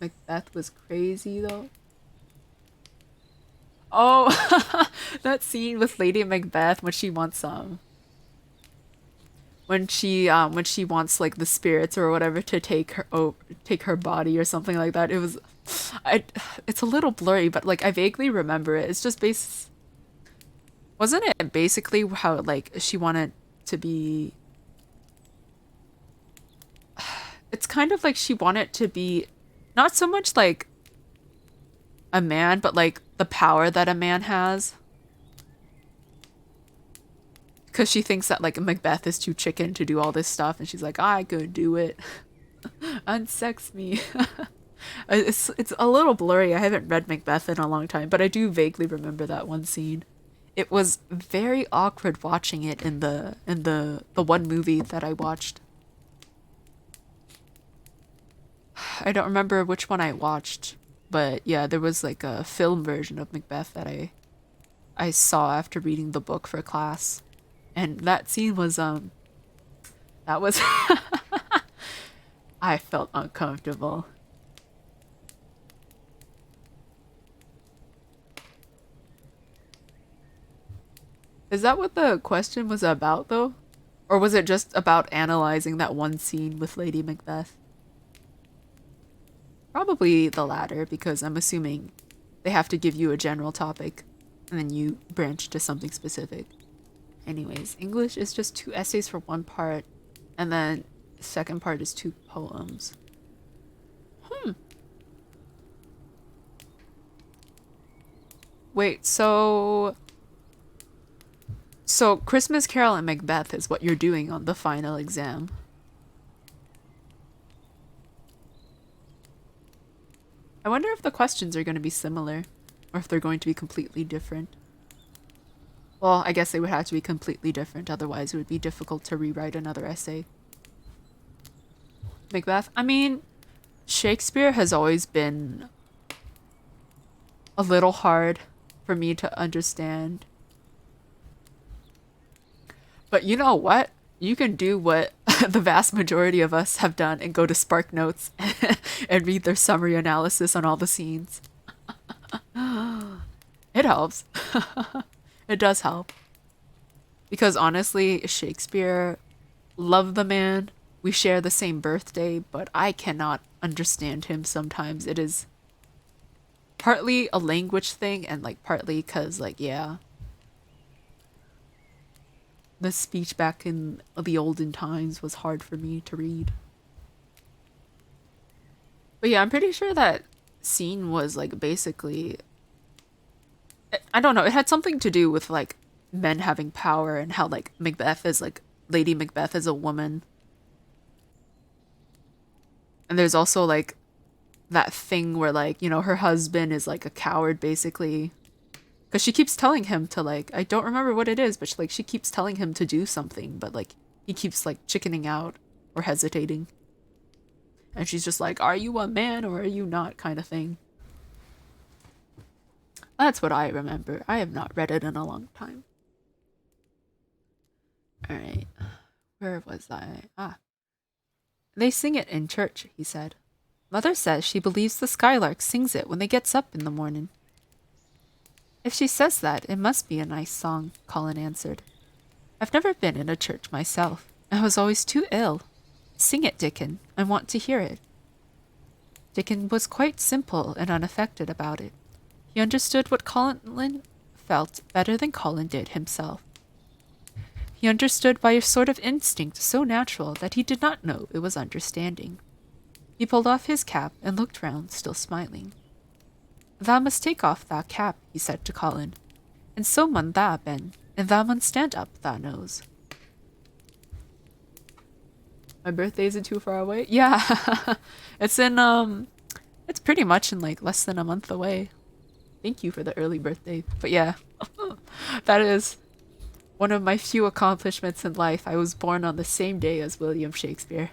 A: Macbeth was crazy, though. Oh, that scene with Lady Macbeth when she wants when she wants like the spirits or whatever to take her body or something like that. It's a little blurry, but like I vaguely remember it. It's just wasn't it basically how like she wanted to be? It's kind of like she wanted to be not so much like a man, but like the power that a man has. Because she thinks that like Macbeth is too chicken to do all this stuff, and she's like, "I could do it. Unsex me." It's a little blurry. I haven't read Macbeth in a long time, but I do vaguely remember that one scene. It was very awkward watching it in the one movie that I watched. I don't remember which one I watched, but yeah, there was like a film version of Macbeth that I saw after reading the book for class. And that scene was that was I felt uncomfortable. Is that what the question was about though? Or was it just about analyzing that one scene with Lady Macbeth? Probably the latter, because I'm assuming they have to give you a general topic and then you branch to something specific. Anyways, English is just 2 essays for one part, and then the second part is 2 poems. Wait, so Christmas Carol and Macbeth is what you're doing on the final exam. I wonder if the questions are going to be similar, or if they're going to be completely different. Well, I guess they would have to be completely different, otherwise it would be difficult to rewrite another essay. Macbeth? I mean, Shakespeare has always been a little hard for me to understand. But you know what? You can do what the vast majority of us have done and go to Spark Notes and read their summary analysis on all the scenes. It helps. It does help. Because honestly, Shakespeare, love the man. We share the same birthday, but I cannot understand him sometimes. It is partly a language thing and like partly because like, yeah, the speech back in the olden times was hard for me to read. But yeah, I'm pretty sure that scene was like basically, I don't know, it had something to do with like men having power and how like Macbeth is like Lady Macbeth is a woman. And there's also like that thing where like, you know, her husband is like a coward basically. Because she keeps telling him to like, I don't remember what it is, but she keeps telling him to do something, but like he keeps like chickening out or hesitating. And she's just like, are you a man or are you not kind of thing. That's what I remember. I have not read it in a long time. Alright. Where was I? Ah. They sing it in church, he said. Mother says she believes the skylark sings it when they gets up in the morning. If she says that, it must be a nice song, Colin answered. I've never been in a church myself. I was always too ill. Sing it, Dickon. I want to hear it. Dickon was quite simple and unaffected about it. He understood what Colin felt better than Colin did himself. He understood by a sort of instinct so natural that he did not know it was understanding. He pulled off his cap and looked round, still smiling. Thou must take off thy cap, he said to Colin, and so mun thou, Ben, and thou mun stand up, thou knows. My birthday isn't too far away? Yeah, it's it's pretty much in like less than a month away. Thank you for the early birthday. But yeah, that is one of my few accomplishments in life. I was born on the same day as William Shakespeare.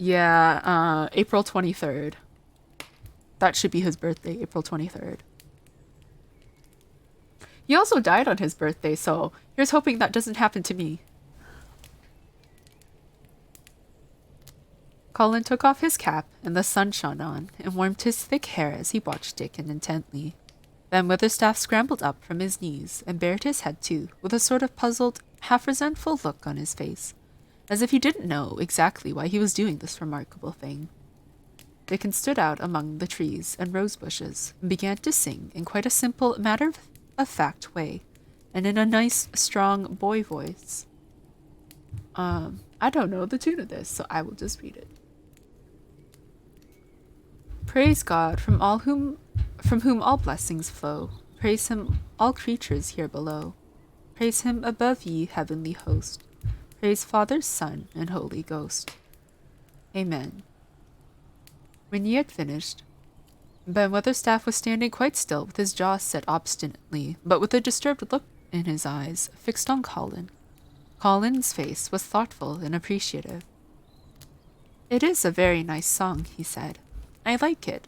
A: Yeah, April 23rd. That should be his birthday, April 23rd. He also died on his birthday, so here's hoping that doesn't happen to me. Colin took off his cap, and the sun shone on, and warmed his thick hair as he watched Dickon intently. Then Witherstaff scrambled up from his knees, and bared his head too, with a sort of puzzled, half-resentful look on his face, as if he didn't know exactly why he was doing this remarkable thing. Dickon stood out among the trees and rose bushes, and began to sing in quite a simple, matter-of-fact way, and in a nice, strong boy voice. I don't know the tune of this, so I will just read it. Praise God from whom all blessings flow. Praise him, all creatures here below. Praise him above ye heavenly host. Praise Father, Son, and Holy Ghost. Amen. When ye had finished, Ben Weatherstaff was standing quite still with his jaw set obstinately, but with a disturbed look in his eyes, fixed on Colin. Colin's face was thoughtful and appreciative. "It is a very nice song," he said. "I like it.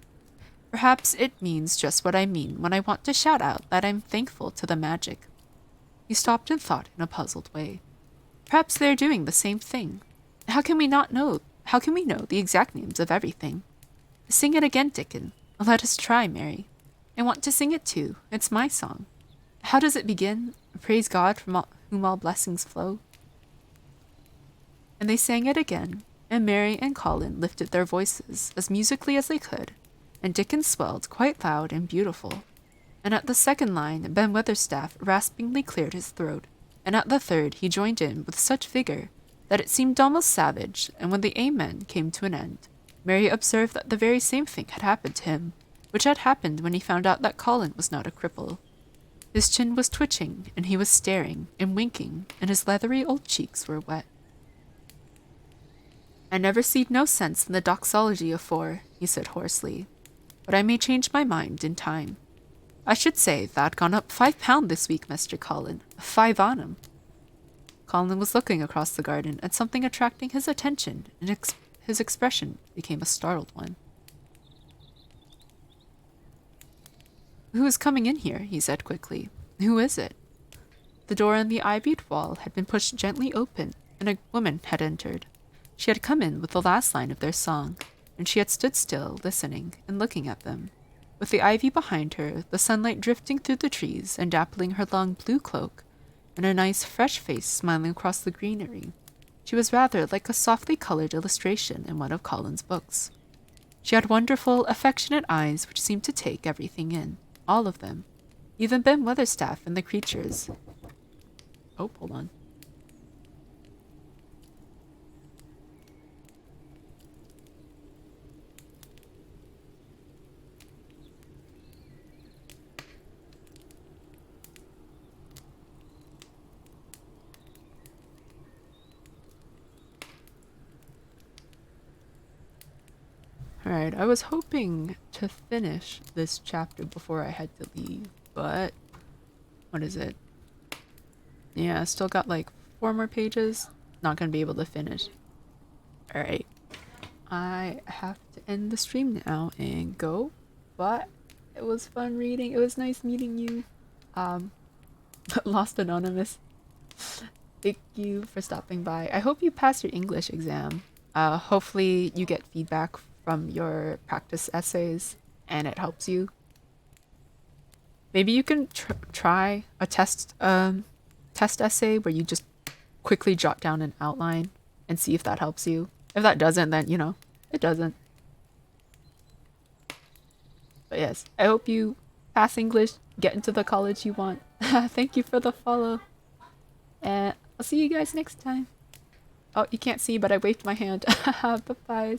A: Perhaps it means just what I mean when I want to shout out that I'm thankful to the magic." He stopped and thought in a puzzled way. Perhaps they're doing the same thing. How can we know the exact names of everything? Sing it again, Dickon. Let us try, Mary. I want to sing it too. It's my song. How does it begin? Praise God from whom all blessings flow. And they sang it again, and Mary and Colin lifted their voices as musically as they could, and Dickon swelled quite loud and beautiful. And at the second line, Ben Weatherstaff raspingly cleared his throat, and at the third he joined in with such vigor that it seemed almost savage, and when the amen came to an end, Mary observed that the very same thing had happened to him, which had happened when he found out that Colin was not a cripple. His chin was twitching, and he was staring and winking, and his leathery old cheeks were wet. "I never seed no sense in the doxology afore," he said hoarsely, "but I may change my mind in time. I should say that gone up £5 this week, Mr. Colin. 5 on 'em." Colin was looking across the garden at something attracting his attention, and his expression became a startled one. "Who is coming in here?" he said quickly. "Who is it?" The door in the ivied wall had been pushed gently open, and a woman had entered. She had come in with the last line of their song, and she had stood still, listening and looking at them, with the ivy behind her, the sunlight drifting through the trees and dappling her long blue cloak, and a nice fresh face smiling across the greenery. She was rather like a softly colored illustration in one of Colin's books. She had wonderful, affectionate eyes which seemed to take everything in, all of them, even Ben Weatherstaff and the creatures. Oh, hold on. Alright, I was hoping to finish this chapter before I had to leave, but what is it? Yeah, I still got like 4 more pages. Not gonna be able to finish. Alright, I have to end the stream now and go, but it was fun reading. It was nice meeting you. Lost Anonymous. Thank you for stopping by. I hope you pass your English exam. Hopefully you get feedback from your practice essays and it helps you. Maybe you can try a test essay where you just quickly jot down an outline and see if that helps you. If that doesn't, then you know, it doesn't. But yes, I hope you pass English, get into the college you want. Thank you for the follow. And I'll see you guys next time. Oh, you can't see, but I waved my hand. Bye-bye.